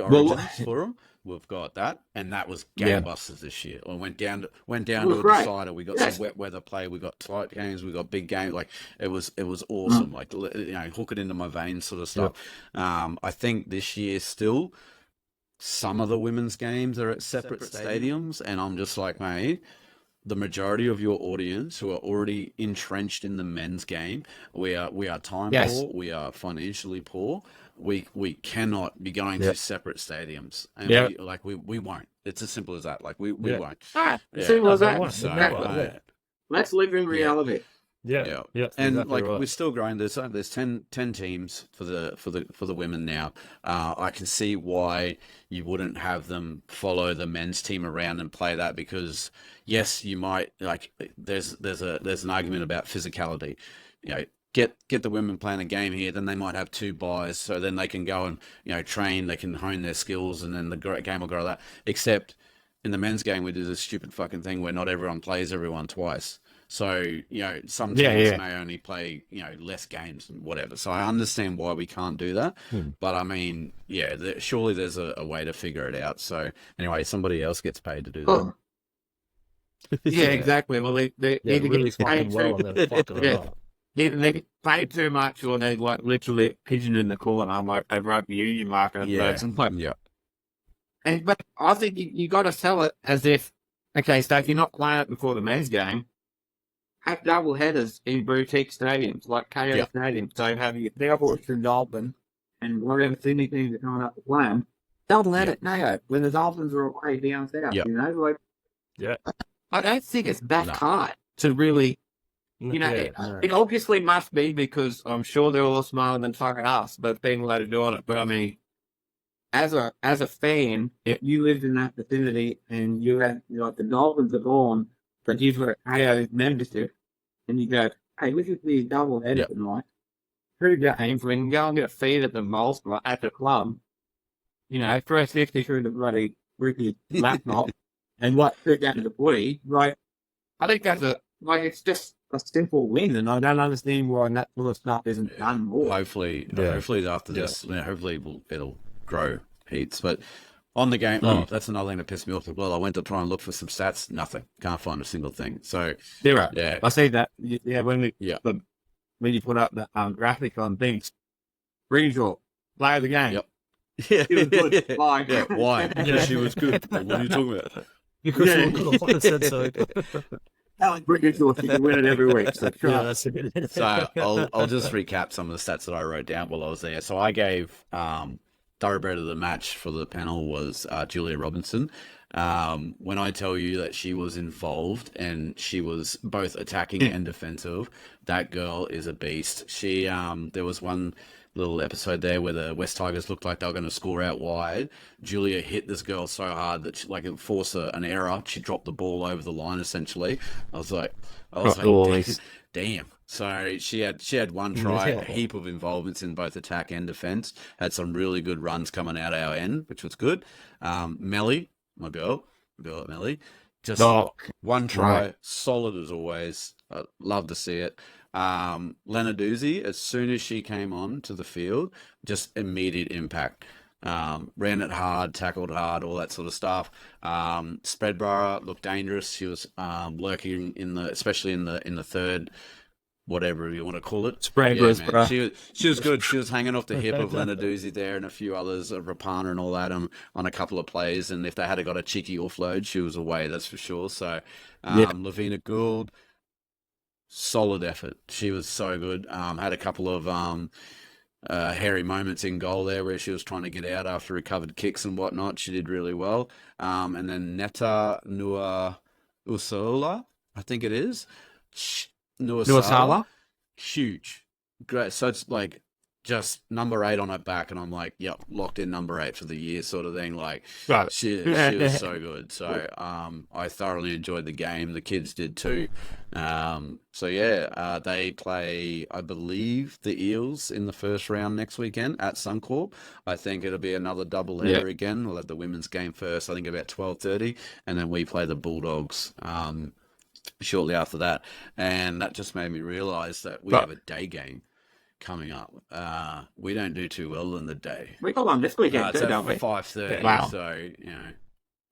origins for them. We've got that, and that was gangbusters this year. It went down to a decider. We got some wet weather play. We got tight games. We got big games. Like it was awesome. Like hook it into my veins sort of stuff. Yep. I think this year still some of the women's games are at separate stadiums, and I'm just like, mate, the majority of your audience who are already entrenched in the men's game, we are time poor. We are financially poor. We cannot be going to separate stadiums, and we won't. It's as simple as that. Like we won't. Simple as that. So, let's live in reality. Yeah. And exactly right. we're still growing. There's 10 teams for the women now. I can see why you wouldn't have them follow the men's team around and play that, because yes, you might there's an argument about physicality. Get the women playing a game here, then they might have two buys, so then they can go and train, they can hone their skills, and then the game will grow that. Except in the men's game, we do this stupid fucking thing where not everyone plays everyone twice. So some teams may only play less games and whatever. So I understand why we can't do that, but I mean, surely there's a way to figure it out. So anyway, somebody else gets paid to do that. Yeah, exactly. Well, they really fucking well, and then fucking it up. They pay too much, or they literally pigeon in the corner, like they wrote the union market. But I think you got to sell it as if, okay, so if you're not playing it before the men's game, have double headers in boutique stadiums like KO Stadium. So have your Cowboys and Dolphins and whatever Sydney teams are coming up to play them. Double header, no, when the Dolphins are away down south. I don't think it's that hard to really. It obviously must be, because I'm sure they're all smarter than fucking us, but people that are doing it. But I mean, as a fan, if you lived in that vicinity and you had the Dolphins are on, but you've got AO membership, and you go, hey, we should be double headed tonight. 2 games, we can go and get a feed at the malls at the club. $3.50 through the bloody with his laptop and what took out of the footy. Like, I think it's just a simple win, and I don't understand why that sort of stuff isn't done more. Hopefully, Yeah. hopefully after this, hopefully it'll grow heaps. But on the game, that's another thing that pissed me off as well. I went to try and look for some stats, nothing. Can't find a single thing. So Zero. yeah, I see that. Yeah, when you put up the graphic on things, Greenshaw, player of the game. Yep. She was good. Why? Yeah, why? Because she was good. Like, what are you talking about? Because I said so. Alan Greenshaw, she can win it every week. So, Yeah, that's it. So I'll just recap some of the stats that I wrote down while I was there. So I gave thoroughbred of the match for the panel was Julia Robinson. When I tell you that she was involved and she was both attacking and defensive, that girl is a beast. She there was one little episode there where the West Tigers looked like they were going to score out wide. Julia hit this girl so hard that she, like it forced an error. She dropped the ball over the line essentially. I was like, damn. So she had one try, a heap of involvements in both attack and defense. Had some really good runs coming out our end, which was good. Melly, my girl Melly, just one try, solid as always. I love to see it. Lenarduzzi, as soon as she came on to the field, just immediate impact. Ran it hard, tackled hard, all that sort of stuff. Spreadborough looked dangerous. She was lurking especially in the third, whatever you want to call it. Spreadborough. She was good. She was hanging off the hip of Lenarduzzi there and a few others, Rapana and all that, on a couple of plays. And if they had got a cheeky offload, she was away. That's for sure. So, Lavina Gould. Solid effort. She was so good. Had a couple of hairy moments in goal there where she was trying to get out after recovered kicks and whatnot. She did really well. And then Netta Nua Usola, I think it is. Nuasala. Huge. Great. So it's like just number 8 on her back, and I'm like, yep, locked in number 8 for the year sort of thing. Like, right. She was so good. So I thoroughly enjoyed the game. The kids did too. They play, I believe, the Eels in the first round next weekend at Suncorp. I think it'll be another double header again. We'll have the women's game first, I think about 12:30, and then we play the Bulldogs shortly after that. And that just made me realise that we have a day game coming up. We don't do too well in the day. We got one this weekend, it's at don't we? 5:30. Wow. So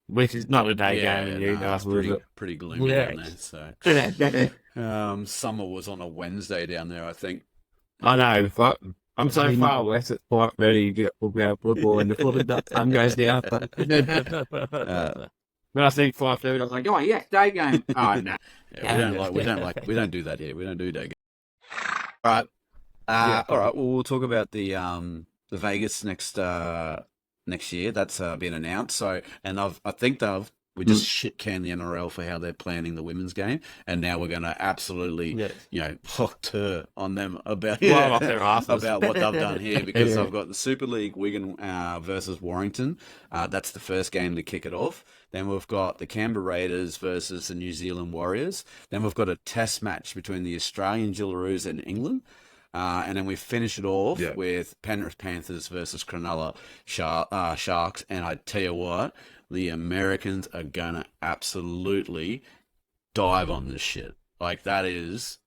which is not a day game, and it's pretty gloomy down there. So summer was on a Wednesday down there, I think. I know, but I'm so far west at 5:30. We'll be able to football and the footy sun goes down. But when I think 5:30, I was like, oh yes, day game. Oh no, we don't do that here. We don't do day game. All right. All right. Well, we'll talk about the Vegas next year. That's been announced. So, and I think we just shit can the NRL for how they're planning the women's game, and now we're going to absolutely, turn on them about what they've done here, because I've got the Super League Wigan versus Warrington. That's the first game to kick it off. Then we've got the Canberra Raiders versus the New Zealand Warriors. Then we've got a test match between the Australian Jillaroos and England. And then we finish it off with Penrith Panthers versus Cronulla Sharks. And I tell you what, the Americans are going to absolutely dive on this shit. Like, that is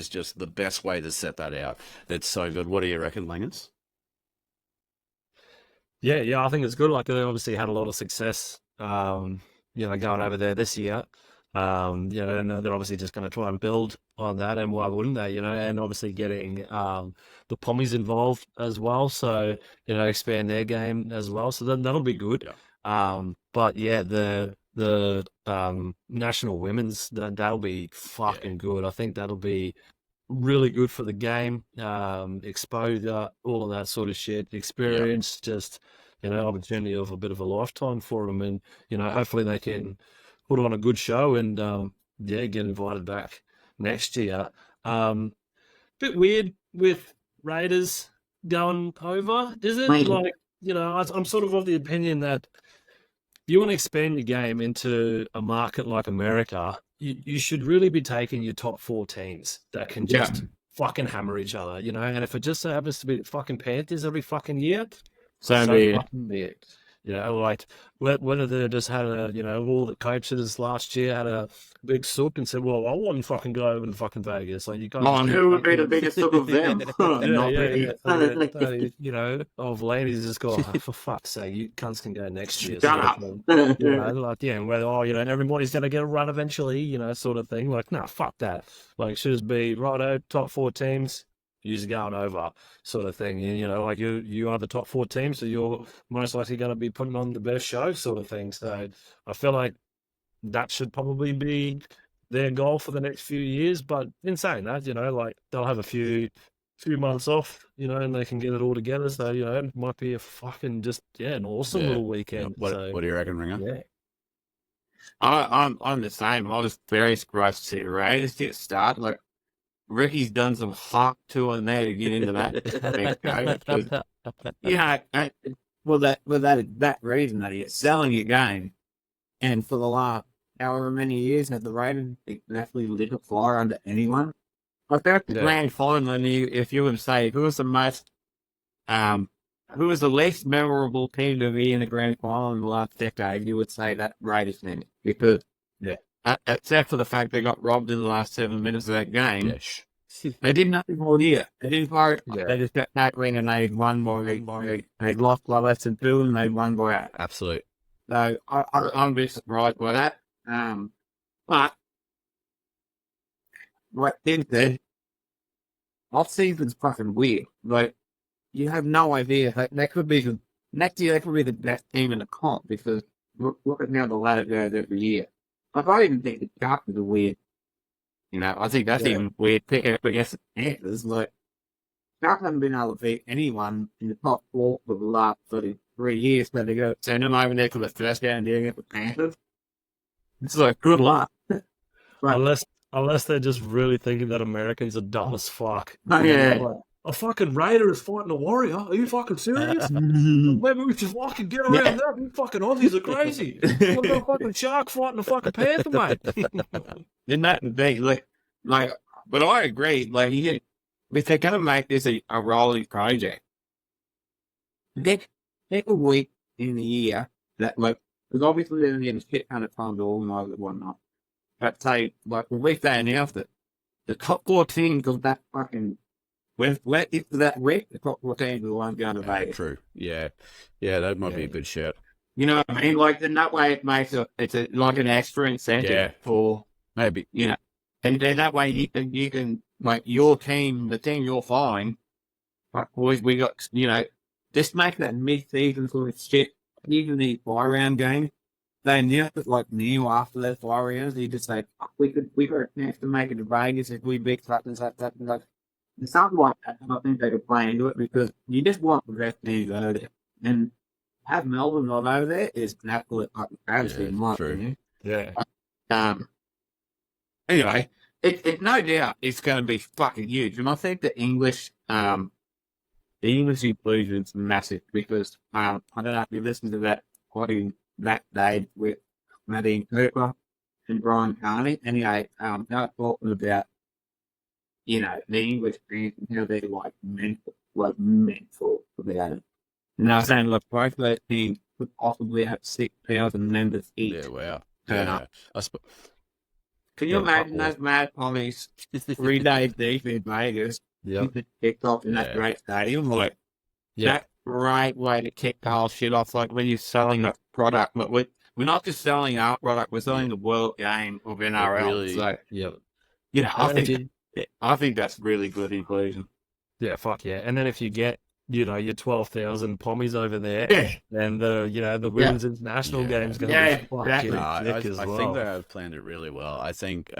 just the best way to set that out. It's so good. What do you reckon, Langers? Yeah, I think it's good. Like, they obviously had a lot of success, going over there this year. And they're obviously just going to try and build on that, and why wouldn't they? And obviously getting the Pommies involved as well, so expand their game as well. So that'll be good. Yeah. But yeah, the national women's that'll be fucking good. I think that'll be really good for the game. Exposure, all of that sort of shit. Experience, just opportunity of a bit of a lifetime for them, and hopefully they can put on a good show and get invited back next year. Bit weird with Raiders going over, is it? Like, I'm sort of the opinion that if you want to expand your game into a market like America, you should really be taking your top 4 teams that can just fucking hammer each other, and if it just so happens to be the fucking Panthers every fucking year, so fucking be it. You know, like whether they just had all the coaches last year had a big sook and said, "Well, I want to fucking go over to fucking Vegas." Like you can't just And keep who would be the fucking biggest sort of them? yeah, Not yeah, me. yeah. Of ladies just go, oh, for fuck's sake, you cunts can go next year, Shut sort of up. thing. Like, whether, everybody's going to get a run eventually, sort of thing. Like, nah, fuck that. Like, it should just be, righto, top 4 teams, you're going over, sort of thing. And, like, you are the top 4 teams, so you're most likely going to be putting on the best show, sort of thing. So I feel like that should probably be their goal for the next few years. But in saying that, like, they'll have a few months off, and they can get it all together. So, it might be a fucking just, an awesome Yeah. little weekend. What So, do you reckon, Ringer? yeah. I'm the same. I was very surprised to see the Raiders get started. Like, Ricky's done some fuck to on there to get into that. That reason that he's selling your game. And for the last however many years have the Raiders exactly lit a fire under anyone. I felt the grand final, if you would say, who was the least memorable team to be in the grand final in the last decade, you would say that Raiders team. Because, except for the fact they got robbed in the last 7 minutes of that game, Yes. they did nothing all year. They didn't fire it. They just got tackling and they won by, they lost by less than 2 and they won by 8. Absolute. So I'm a bit surprised by that. But what Tim said, off season's fucking weird. Like you have no idea. Like, that could be next year. That could be the best team in the comp because look at how the ladder goes every year. Like I even think the Sharks are weird. I think that's even weird picking up against the Panthers. Like Sharks haven't been able to beat anyone in the top 4 for the last 3 years. But they go send them over there to the first round doing it with Panthers. It's like good luck. Right. Unless they're just really thinking that Americans are dumb as fuck. Yeah. Like, a fucking Raider is fighting a warrior. Are you fucking serious? Maybe we should fucking get around that. You fucking Aussies are crazy. Look at a fucking shark fighting a fucking panther, mate. Isn't that the thing? Like, but I agree. Like, if they're going to make this a rolling project, pick a week in the year that, like, because obviously they're getting a shit ton of time to organise it and whatnot. But say, like, the week they announced it, the top 4 teams of that fucking, if that week, the top 4 teams are the ones going to Vegas. True. Yeah. Yeah, that might be a good shout. You know what I mean? Like, then that way it makes it's like an extra incentive for, maybe, and then that way you can, like, your team, the team you're following, like, boys, we got, just make that mid-season sort of shit, even the fly-round game. They knew it, like, after those fly-rounds, you just say, we got a chance to make it to Vegas if we beat such and such and such. And something like that, I think they could play into it because you just want the best teams over there. And have Melbourne not over there is an absolute fucking travesty in my opinion. Yeah. Anyway, it no doubt it's going to be fucking huge. And I think the English inclusion is massive because I don't know if you listened to that day with Maddie Cooper and Brian Carney. Anyway, they were talking about, the English fans and how they're like mental about it. And I was saying, look, both those teams could possibly have 6,000 members each. Yeah, wow. Turn up. I Can you imagine those mad police 3 days deep in Vegas? Yeah. Kicked off in that great stadium. Like, that great way to kick the whole shit off. Like when you're selling a product, but we're not just selling our product, we're selling the world game of NRL. Really, so, I think that's really good inclusion. Yeah, fuck yeah. And then if you get, your 12,000 pommies over there, then the women's international game's going to be fucking thick as well. I think they have planned it really well. I think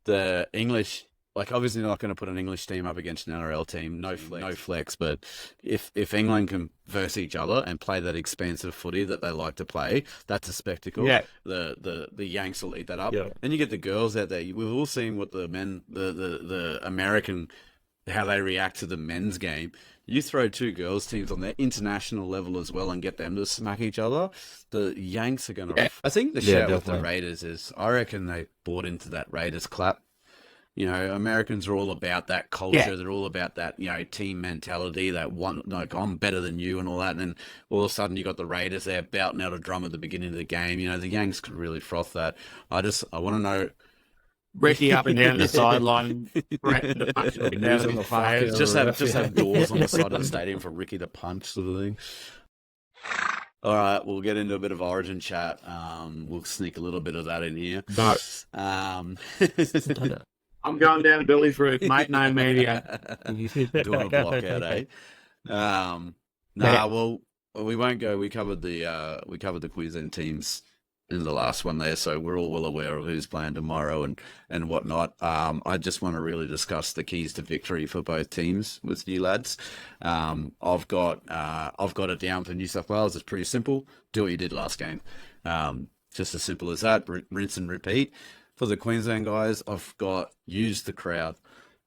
the English, like, obviously not going to put an English team up against an NRL team, no flex. But if England can verse each other and play that expansive footy that they like to play, that's a spectacle. Yeah. The Yanks will eat that up. Yeah. Then you get the girls out there. We've all seen what the men, the American, how they react to the men's game. You throw 2 girls teams on their international level as well and get them to smack each other, the Yanks are going to... I think the shout with the Raiders is, I reckon they bought into that Raiders clap. You know, Americans are all about that culture. They're all about that, you know, team mentality, that one, like, I'm better than you and all that. And then all of a sudden you got the Raiders there belting out a drum at the beginning of the game. You know, the Yanks could really froth that. I want to know. Ricky up and down the sideline, threatening to punch the down on the players. Just have doors on the side of the stadium for Ricky to punch, sort of thing. All right, we'll get into a bit of Origin chat. We'll sneak a little bit of that in here. No. I'm going down Billy's route, mate. No media. Doing a block out, eh? Well, we won't go. We covered the Queensland teams in the last one there, so we're all well aware of who's playing tomorrow and whatnot. I just want to really discuss the keys to victory for both teams with you lads. I've got it down for New South Wales. It's pretty simple. Do what you did last game. Just as simple as that. Rinse and repeat. For the Queensland guys, I've got use the crowd.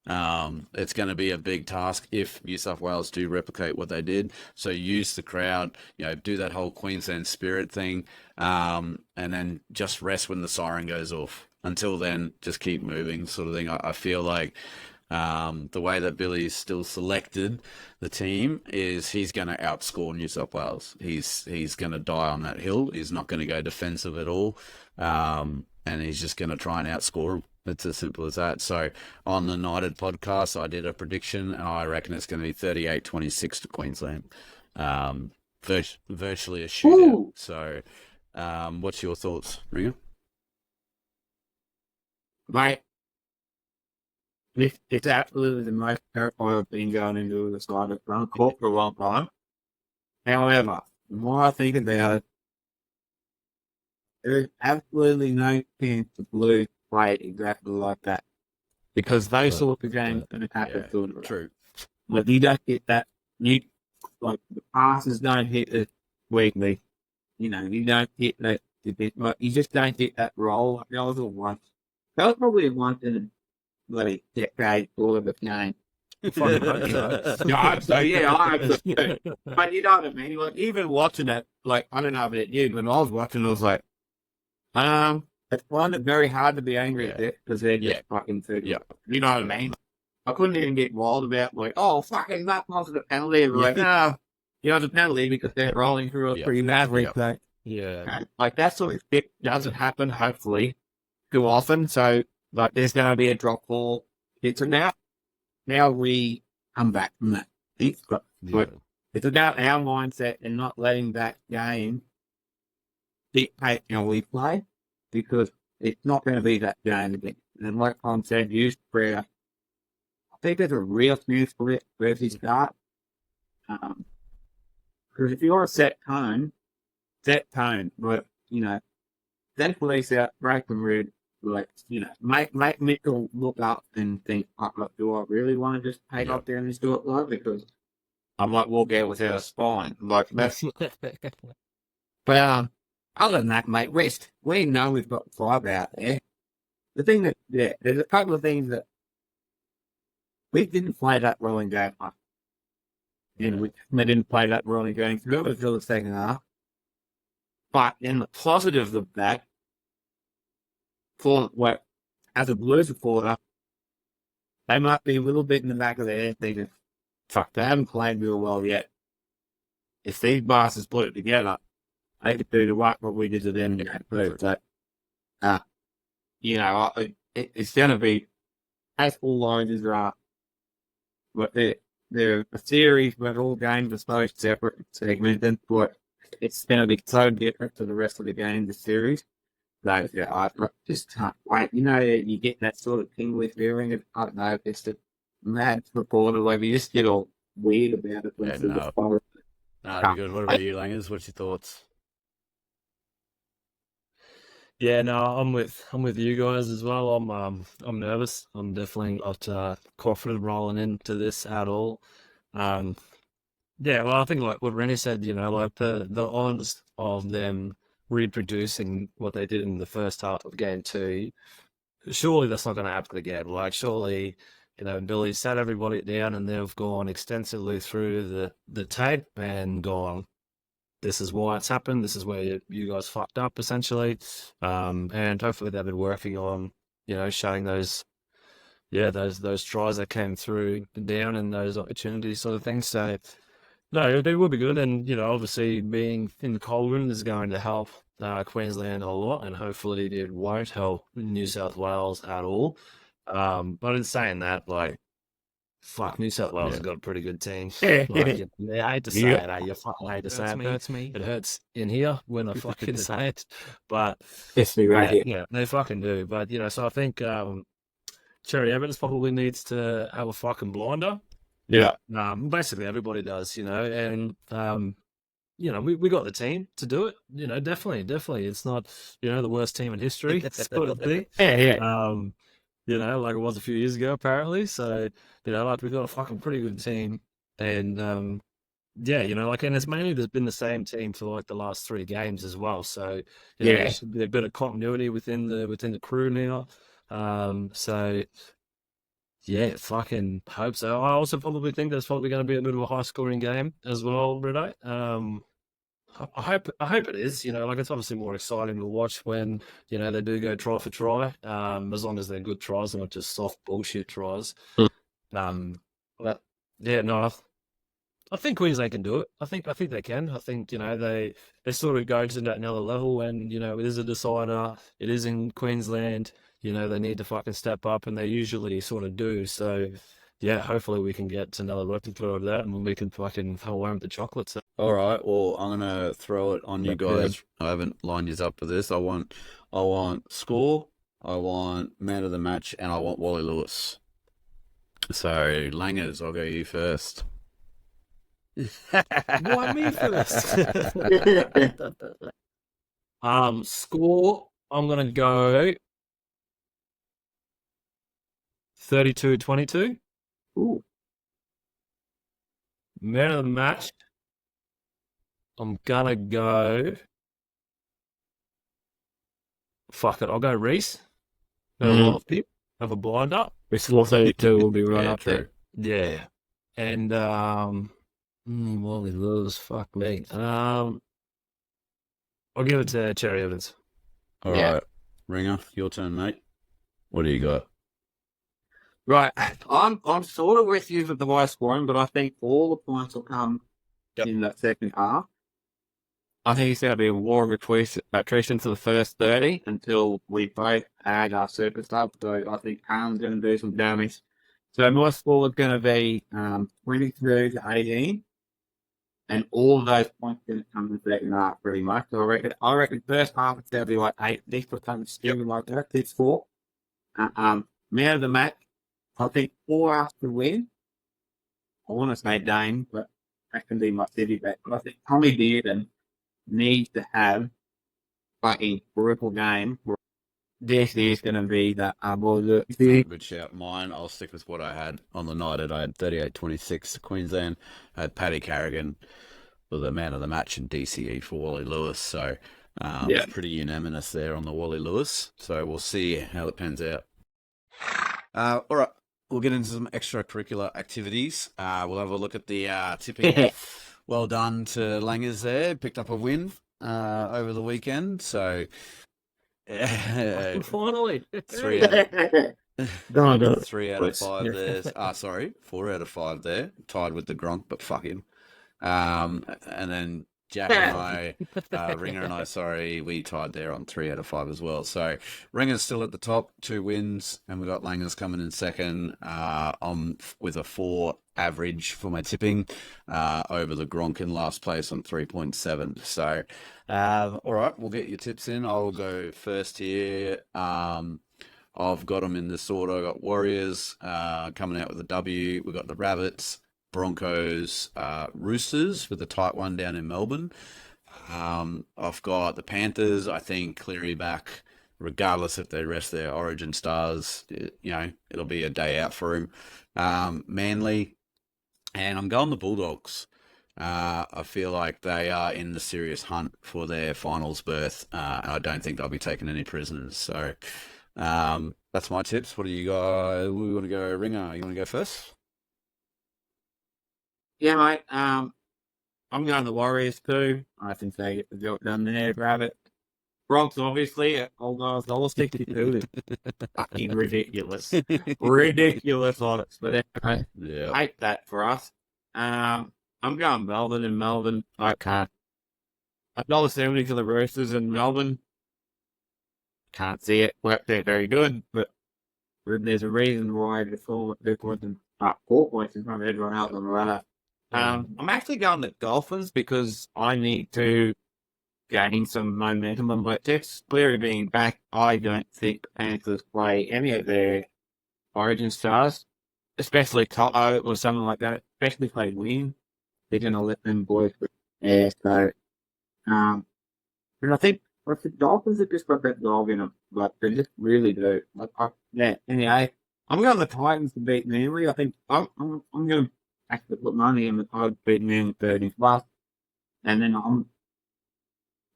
It's going to be a big task if New South Wales do replicate what they did. So use the crowd, you know, do that whole Queensland spirit thing, and then just rest when the siren goes off. Until then, just keep moving, sort of thing. I feel like the way that Billy's still selected the team is he's going to outscore New South Wales. He's going to die on that hill. He's not going to go defensive at all. And he's just going to try and outscore him. It's as simple as that. So on the United podcast, I did a prediction, and I reckon it's going to be 38-26 to Queensland. Virtually a shootout. Ooh. So what's your thoughts, Ringer? Mate, it's absolutely the most terrifying thing going into this line of run court for a long time. However, the more I think about it, there is absolutely no chance the Blues play exactly like that. Because those sorts of games are going to happen sooner or later. True. Like, you don't get that. The passes don't hit it weekly. You know, you don't get that. You just don't get that roll. That was a once. That was probably a once in a bloody decade all of the game. So, I hope so. But you know what I mean? Like, even watching it, like, I don't know about you, when I was watching, I was like, it's one that's very hard to be angry at it because they're just fucking food. Yeah. You know what I mean? I couldn't even get wild about, like, oh, fucking that wasn't a penalty. Like, no, you know, it's a penalty because they're rolling through a pretty mad replay. Yeah. Like, that sort of shit doesn't happen, hopefully, too often. So, like, there's going to be a drop ball. It's now we come back from that. It's about our mindset and not letting that game dictate how we play, because it's not going to be that game again. And like Tom said, use prayer. I think there's a real fuse for it where you start. Because if you're a set tone, but, you know, then police out, break the mood, like, you know, make Mitchell look up and think, do I really want to just take off there and just do it live? Because I might walk out without a spine. Like, that's... But, other than that, mate, rest. We know we've got 5 out there. The thing that, there's a couple of things that we didn't play that well in game 1. And we didn't play that well in game 2 until the second half. But in the positive of that, as a Blues supporter, they might be a little bit in the back of their head thinking, fuck, they haven't played real well yet. If these bastards put it together, they could do what we did to them. So, you know, it's going to be as all lines as there are. But they're a series where all games are so separate segmented, but it's going to be so different to the rest of the game, the series. So, yeah, I just can't wait. You know, you get that sort of tingly feeling. I don't know, it's the mad reporter, like, you just get all weird about it. No, that'd be good. What about you, Langers? What's your thoughts? Yeah, no, I'm with you guys as well. I'm nervous. I'm definitely not confident rolling into this at all. Yeah, well, I think like what Rennie said, you know, like the odds of them reproducing what they did in the first half of game 2, surely that's not going to happen again. Like, surely, you know, Billy sat everybody down and they've gone extensively through the tape and gone, this is why it's happened. This is where you guys fucked up, essentially. And hopefully they've been working on, you know, shutting those yeah, those tries that came through down and those opportunities sort of things. So no, it will be good, and obviously being in Colburn is going to help Queensland a lot, and hopefully it won't help New South Wales at all. But in saying that, like, fuck, New South Wales Yeah. has got a pretty good team. Yeah. Like, I hate to say Yeah. it, you fucking hate to say Hurts it. me. Hurts me. It hurts in here when I fucking say it, but It's me right here. yeah, they fucking do. But so I think Cherry Evans probably needs to have a fucking blinder. Yeah. Basically everybody does, and we got the team to do it. Definitely. It's not, the worst team in history, sort of thing. Yeah. Like it was a few years ago, apparently. So, like we've got a fucking pretty good team, and yeah, and it's mainly there's been the same team for like the last 3 games as well. So, there should be a bit of continuity within the crew now. So yeah, fucking hope so. I also probably think there's probably going to be a bit of a high scoring game as well, Britto. I hope it is. Like it's obviously more exciting to watch when they do go try for try. As long as they're good tries and not just soft bullshit tries. Mm. But yeah, no, I think Queensland can do it. I think they can. I think they sort of go to that another level when it is a decider. It is in Queensland. They need to fucking step up, and they usually sort of do. So yeah, hopefully we can get another replica of that, and we can fucking throw away with the chocolates. All right. Well, I'm gonna throw it on you Okay. guys. I haven't lined you up for this. I want score. I want man of the match, and I want Wally Lewis. So Langers, I'll go you first. Why me first? Score. I'm gonna go 32-22. Ooh. Man of the match. I'm gonna go. Fuck it. I'll go Reese. Got a lot of people. Have a blind up. This will 32 will be right Yeah, up true. there. Yeah. And Wally Lewis. Fuck me. I'll give it to Cherry Evans. All right, Yeah. Ringer, your turn, mate. What do you got? Right. I'm sort of with you for the high scoring, but I think all the points will come in that second half. I think it's going to be a war of attrition for the first 30 until we both add our surface up. So I think Ham's going to do some damage. So my score is going to be 23-18. And all of those points are going to come in the second half pretty much. So I reckon first half it's going to be like 8. This will come stupid like that. This 4. Man of the match, I think 4 after win. I want to say Dane, but that can be my city bet. But I think Tommy Dearden needs to have fucking brutal game. This is going to be that Good shout. Mine, I'll stick with what I had on the night. I had 38-26 Queensland. I had Paddy Carrigan for the man of the match and DCE for Wally Lewis. So pretty unanimous there on the Wally Lewis. So we'll see how it pans out. All right. We'll get into some extracurricular activities. We'll have a look at the tipping. Well done to Langers there. Picked up a win over the weekend. So Finally. 3 out of 3 out of Please. 5 there. Sorry, 4 out of 5 there. Tied with the Gronk, but fuck him. And then Jack and I, Ringer and I, sorry, we tied there on 3 out of 5 as well. So Ringer's still at the top, 2 wins, and we got Langers coming in second. I'm with a 4 average for my tipping over the Gronk in last place on 3.7. So, all right, we'll get your tips in. I'll go first here. I've got them in this order. I've got Warriors coming out with a W. We've got the Rabbits, Broncos, Roosters with a tight one down in Melbourne. I've got the Panthers. I think Cleary back, regardless if they rest their Origin stars. It'll be a day out for him. Manly, and I'm going the Bulldogs. I feel like they are in the serious hunt for their finals berth, and I don't think they'll be taking any prisoners. So that's my tips. What do you guys? We want to go, Ringer? You want to go first? Yeah, mate. I'm going the Warriors too. I think they get the job done there, Rabbit. Bronx, obviously, at $12.62 is fucking ridiculous. Ridiculous on it. But anyway, Yeah. hate that for us. I'm going Melbourne in Melbourne. I can't. $1.70 for the Roosters in Melbourne. Can't see it. Worked out very good, but there's a reason why the four wasn't 4 points in front of everyone else on the ladder. I'm actually going the Dolphins because I need to gain some momentum on my tests. Clearly being back, I don't think the Panthers play any of their origin stars, especially Toto or something like that, especially if they win. They're going to let them boys. Yeah, so, and I think the Dolphins have just got that dog in them. Like, they just really do. Like, yeah, anyway, I'm going the Titans to beat Manly. I think I'm going to actually put money in the Titans to beat Manly 30 plus. And then I'm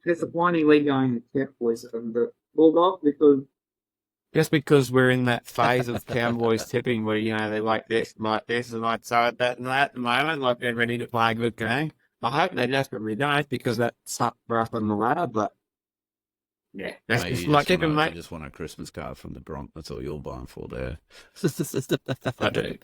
disappointingly going to Cowboys and the Bulldogs because just because we're in that phase of Cowboys tipping where, they like this, and like so that and that at the moment, like they're ready to play a good game. I hope they desperately don't because that sucked for us on the ladder, but yeah, that's Mate, just you like just keeping want mate. you just want a Christmas card from the Bronx. That's all you're buying for there. I do.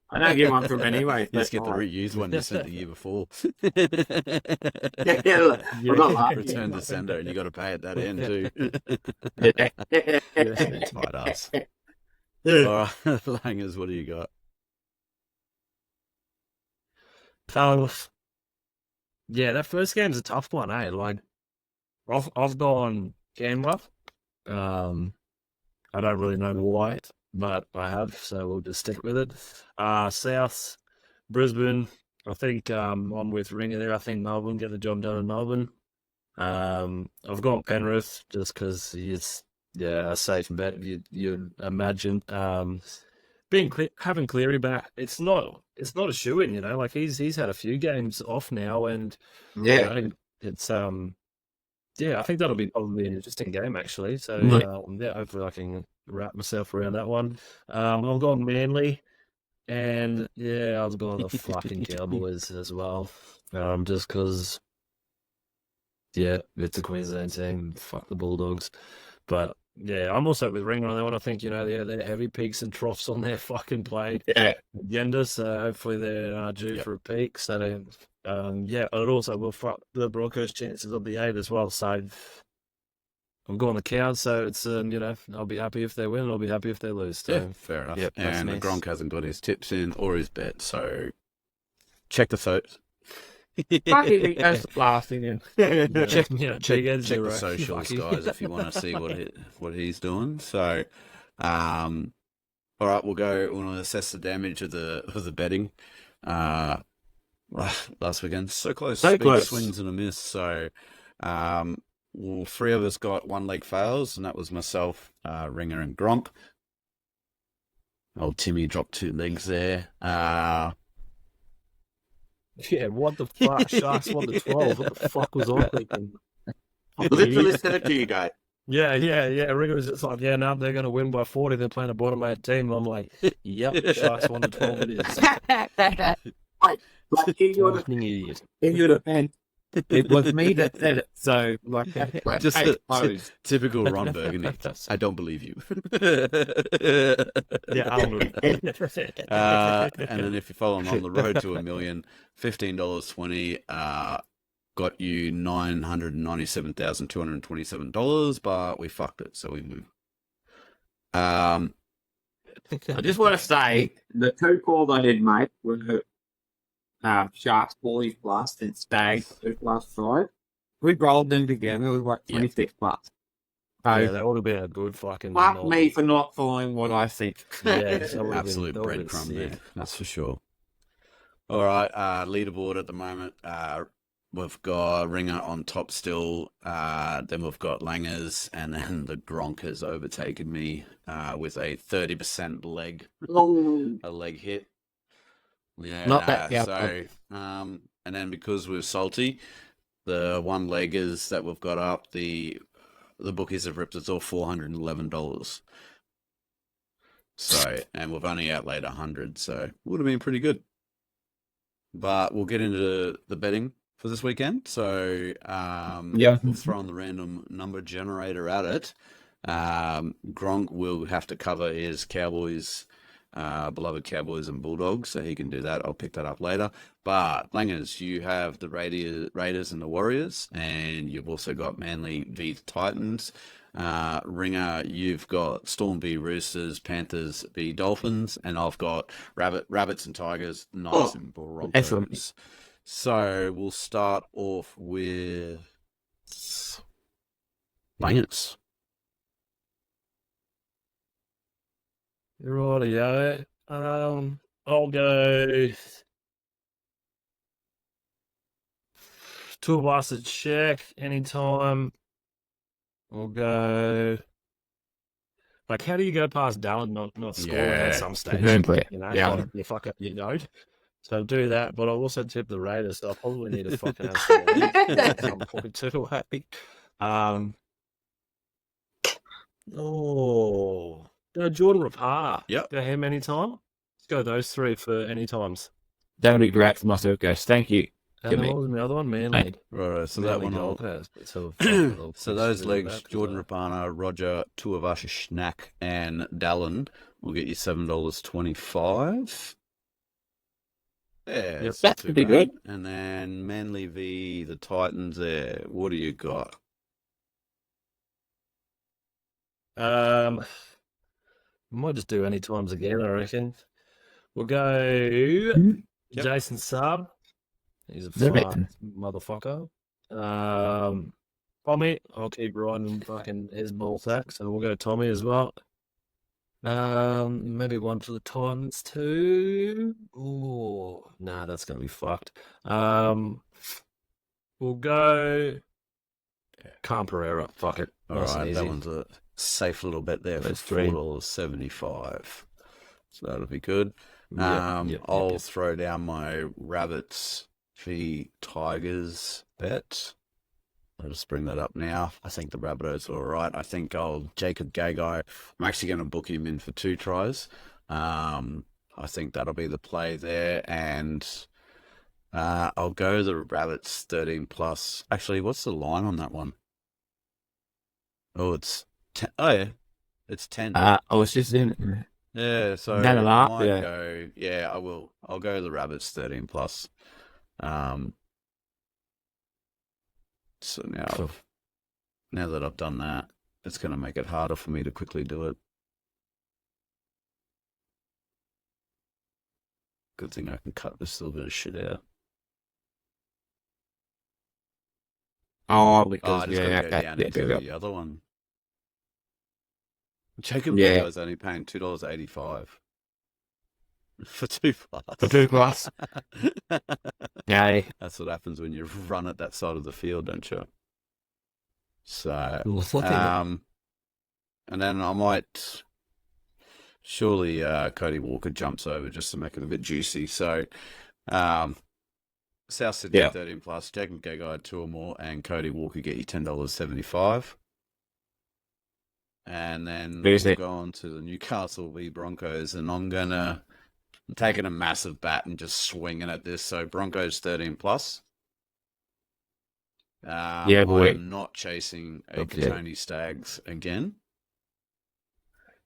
I don't get one from anyway. You just get the But, reused one you sent the year before. yeah, look, I'm not laughing. Return to sender, and you got to pay at that end too. Tight ass. All right, Langers, what do you got? Yeah, that first game's a tough one, eh? Like, I've gone Canberra. I don't really know why, but I have, so we'll just stick with it. South, Brisbane. I think I'm with Ringer there. I think Melbourne get the job done in Melbourne. I've gone Penrith just because he's a safe bet. You'd imagine. Having Cleary back, it's not a shoe in. Like he's had a few games off now, and Yeah. it's I think that'll be probably an interesting game actually. So hopefully I can wrap myself around that one. I've gone Manly, and I've gone the fucking Cowboys as well. Just because it's a Queensland team. Fuck the Bulldogs, but. Yeah, I'm also with Ringer on that one. I think, they're heavy peaks and troughs on their fucking play agenda, so hopefully they're due for a peak. So, it also will fuck the Broncos' chances of the 8 as well. So, I'm going the Cows, so it's, I'll be happy if they win, I'll be happy if they lose. So, Yeah, fair enough. Yep, that's and nice. the Gronk hasn't got his tips in or his bet, so check the votes. Fucking that's blasting him. Check check the socials, guys, if you want to see what he's doing. So, all right, we'll to assess the damage of the betting. Last weekend, so close, So big close. swings and a miss. So, 3 of us got 1 leg fails, and that was myself, Ringer, and Gromp. Old Timmy dropped 2 legs there. Yeah, what the fuck? Sharks won the 12. What the fuck was I thinking? I literally said it to you guys. Yeah. Ringer was just like, no, they're going to win by 40. They're playing a bottom 8 team. I'm like, yep, Sharks won the 12. It is. Like, in your Fucking idiot. defense, it was me that said it. So, like, Just hey, typical Ron Burgundy. I don't believe you. Yeah, And then if you follow him on the road to $1 million, $15.20 got you $997,227, but we fucked it, so we moved. I just want to say the 2 calls I did make were Sharks, Bullies plus, and Stags plus 5. We rolled them together. It was like 26 plus. So, that would have been a good fucking. fuck me for not following what I think. Absolute breadcrumb there, that's for sure. All right, leaderboard at the moment. We've got Ringer on top still. Then we've got Langers, and then the Gronk has overtaken me with a 30% a leg hit. Yeah, Not that so and then because we're salty, the 1 leggers that we've got up, the bookies have ripped us off $411. So, and we've only outlaid 100, so would have been pretty good. But we'll get into the betting. for this weekend. So Yeah. we'll throw on the random number generator at it. Gronk will have to cover his Cowboys, beloved Cowboys and Bulldogs, so he can do that. I'll pick that up later. But Langers, you have the Raiders and the Warriors, and you've also got Manly v the Titans. Ringer, you've got Storm v Roosters, Panthers v Dolphins, and I've got Rabbits and Tigers, Knights and excellent. Broncos. So we'll start off with Langers. Rightio. I'll go two of us at check anytime. We'll go. Like, how do you go past Dallin not scoring at some stage? Exactly. You know, Yeah. like, you fuck up, you know. So do that, but I'll also tip the Raiders. So I probably need to fucking have some at some point too. Go Jordan Rapar. Yep. Go him anytime. Let's go those three for any times. That would be great for myself, guys. Thank you. And Give then me. what was the other one? Manly. Right, so that Manly one. Gold Coast. So Those legs, Jordan Rapana, Roger Tuivasa Schnack, and Dallin will get you $7.25. Yeah, it's not That's too pretty bad. good. And then Manly v the Titans there. What do you got? Might just do any times again, I reckon. We'll go Yep. Jason Saab. He's a Very fast motherfucker. Tommy, I'll keep riding fucking his ball sack, so we'll go Tommy as well. Maybe one for the Titans too. Oh, nah, that's gonna be fucked. We'll go Cam Pereira. Fuck it. All Nice and right, that easy. one's a safe little bit there for That's three. $4.75. So that'll be good. Yep. I'll throw down my Rabbits v Tigers bet. I'll just bring that up now. I think the Rabbitohs are all right. I think Jacob Gagai, I'm actually going to book him in for 2 tries. I think that'll be the play there. And I'll go the Rabbits 13 plus. Actually, what's the line on that one? Oh, it's 10. Oh, yeah. It's 10. I was just in. Yeah, so That a lot, I might yeah. go. Yeah, I will. I'll go the Rabbits 13 plus. So now that I've done that, it's going to make it harder for me to quickly do it. Good thing I can cut this little bit of shit out. Oh, I because just got to go down into yeah. the other one. Jacob Yeah. Gagai is only paying $2.85 for 2 plus. For 2 plus. Yeah. That's what happens when you run at that side of the field, don't you? So, Look at and then I might surely Cody Walker jumps over just to make it a bit juicy. So, South Sydney Yeah. 13 plus, Jacob Gagai 2 or more, and Cody Walker get you $10.75. And then we'll Easy. go on to the Newcastle v Broncos, and I'm taking a massive bat and just swinging at this. So Broncos 13 plus. Yeah, boy. I'm not chasing a Okay. Katoni Stags again.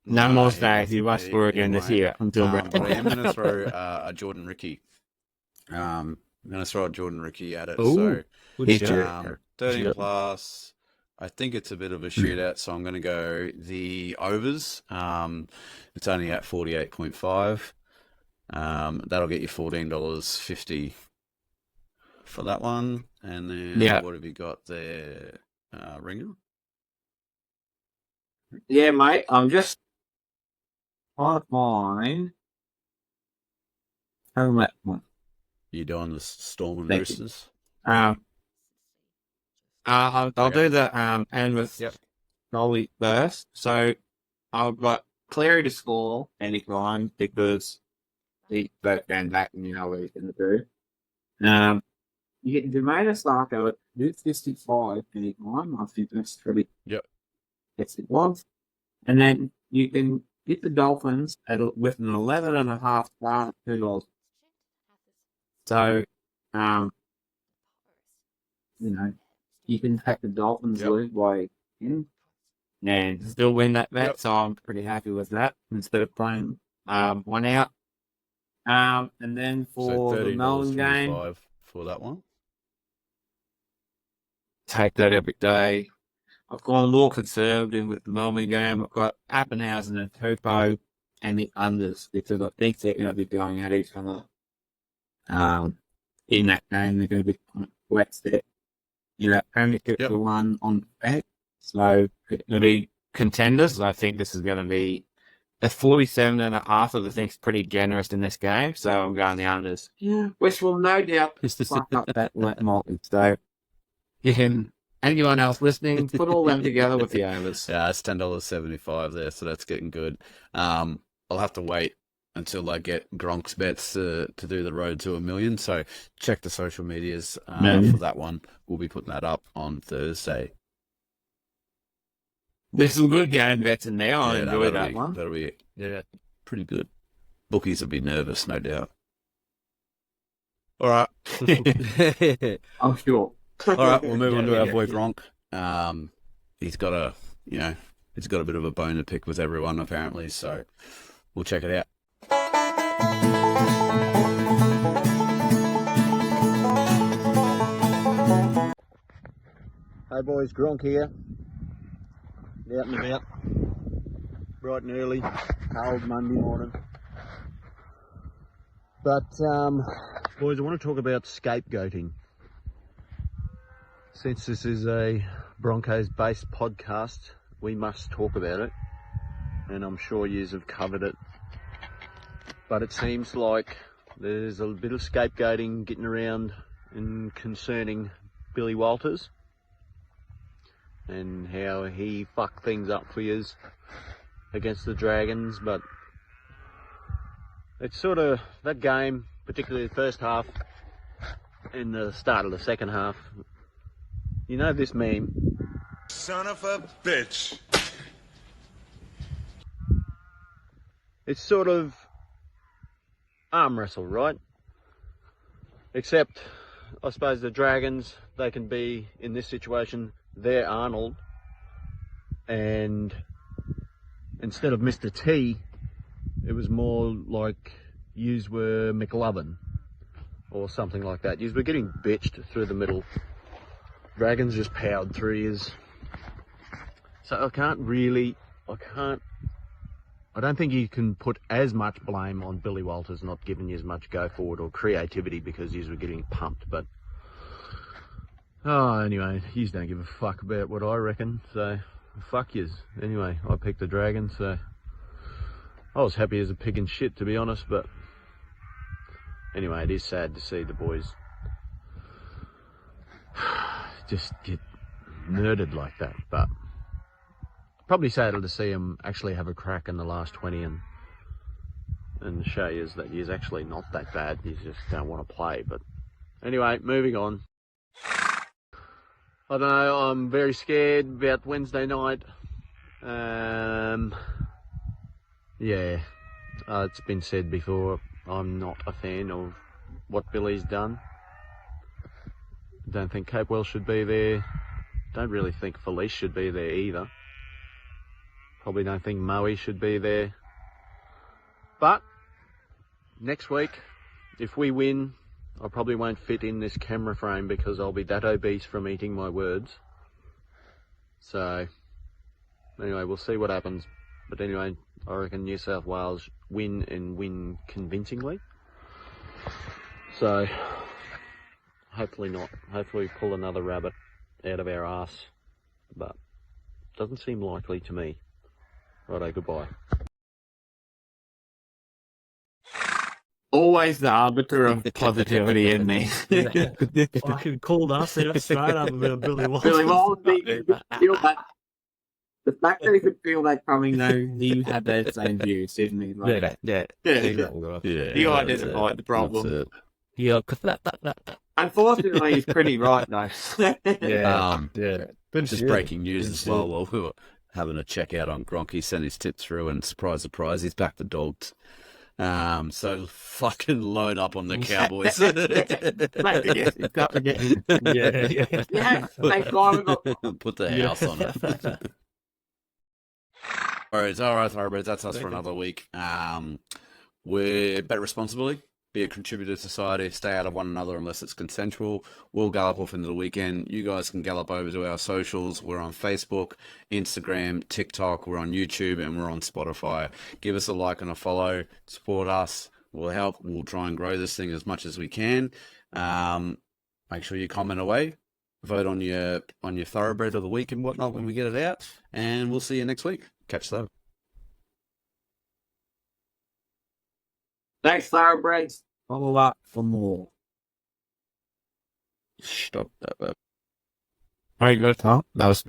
No more Stags. You must he- for he again this won't. year. Until But I am going to throw a Jordan Ricky. I'm going to throw a Jordan Ricky at it. Ooh, So good Hit shot. you. 13 Yep. plus. I think it's a bit of a shootout, so I'm going to go the overs. It's only at 48.5. That'll get you $14.50 for that one. And then Yeah. what have you got there, Ringer? Yeah, mate. I'm just on mine. How much? You doing the Storm and Thank you. Roosters? I'll Okay. do the and with Yep. goalie first. So I've got Cleary to score any time because he both going back and you know what he's going to do. You get Jermaine Sarko at 255 any time. I think that's pretty. Yep. Yes, it was. And then you can get the Dolphins with an 11.5 star $2. So you can take the Dolphins Yep. lose by 10 and still win that bet. Yep. So I'm pretty happy with that instead of playing one out. And then So for the Melbourne game, $30.25 for that one. take that every day. I've gone more conservative with the Melbourne game. I've got Appenhausen and Tupou and the unders because I think they're going to be going at each other. In that game, they're going to be wet set. Premiership Yep. the one on bet. So it's going to be contenders. I think this is going to be a 47.5. I think is pretty generous in this game. So I'm going the unders. Yeah. Which will no doubt fuck up that multi. So you can, anyone else listening, put all them together with the overs. Yeah, it's $10.75 there, so that's getting good. I'll have to wait until I get Gronk's bets to do the road to $1 million. So check the social medias for that one. We'll be putting that up on Thursday. There's some good game bets in there. I enjoy that one. That'll be pretty good. Bookies will be nervous, no doubt. All right. I'm sure. All right, we'll move on to our boy Gronk. He's got a bit of a bone to pick with everyone apparently, so we'll check it out. Hey boys, Gronk here. Out and about. Bright and early, cold Monday morning. But boys, I want to talk about scapegoating. Since this is a Broncos-based podcast, we must talk about it. And I'm sure yous have covered it. But it seems like there's a bit of scapegoating getting around and concerning Billy Walters and how he fucked things up for yous against the Dragons. But it's sort of that game, particularly the first half and the start of the second half. You know this meme? Son of a bitch. It's sort of arm wrestle, right? Except, I suppose the Dragons, they can be, in this situation, they're Arnold. And instead of Mr. T, it was more like yous were McLovin. Or something like that. Yous were getting bitched through the middle. Dragons just powered through yous. So I don't think you can put as much blame on Billy Walters not giving you as much go forward or creativity because yous were getting pumped. But anyway, yous don't give a fuck about what I reckon, so fuck yous. Anyway, I picked the Dragons, so I was happy as a pig in shit, to be honest. But anyway, it is sad to see the boys just get nerded like that, but probably sadder to see him actually have a crack in the last 20 and show you that he's actually not that bad. You just don't want to play. But anyway, moving on. I don't know, I'm very scared about Wednesday night. It's been said before, I'm not a fan of what Billy's done. Don't think Capewell should be there. Don't really think Felice should be there either. Probably don't think Moe should be there. But next week, if we win, I probably won't fit in this camera frame because I'll be that obese from eating my words. So anyway, we'll see what happens. But anyway, I reckon New South Wales win and win convincingly. So hopefully not. Hopefully we pull another rabbit out of our ass. But doesn't seem likely to me. Righto, goodbye. Always the arbiter of positivity in me. Fucking called us out straight up about Billy Walters. Billy Walters, feel that. The fact that he could feel that coming, though, he had those same views, didn't he? Like, Yeah. He identified the problem. That's it. Yeah. Unfortunately, he's pretty right, though. Yeah. Just breaking news as well. While we were having a check out on Gronk, he sent his tip through, and surprise, he's back to dogs. So fucking load up on the Cowboys. Yes, it's up again. Yeah. Yeah, thank God we got Put the Yeah. house on it. All right, Thoroughbreds. That's us for Thank you. another week. We're bet responsibly. Be a contributor to society. Stay out of one another unless it's consensual. We'll gallop off into the weekend. You guys can gallop over to our socials. We're on Facebook, Instagram, TikTok. We're on YouTube, and we're on Spotify. Give us a like and a follow. Support us. We'll help. We'll try and grow this thing as much as we can. Make sure you comment away. Vote on your thoroughbred of the week and whatnot when we get it out. And we'll see you next week. Catch you later. Thanks, Thoroughbreds. Follow up for more. Stop that. Very good, Tom. That was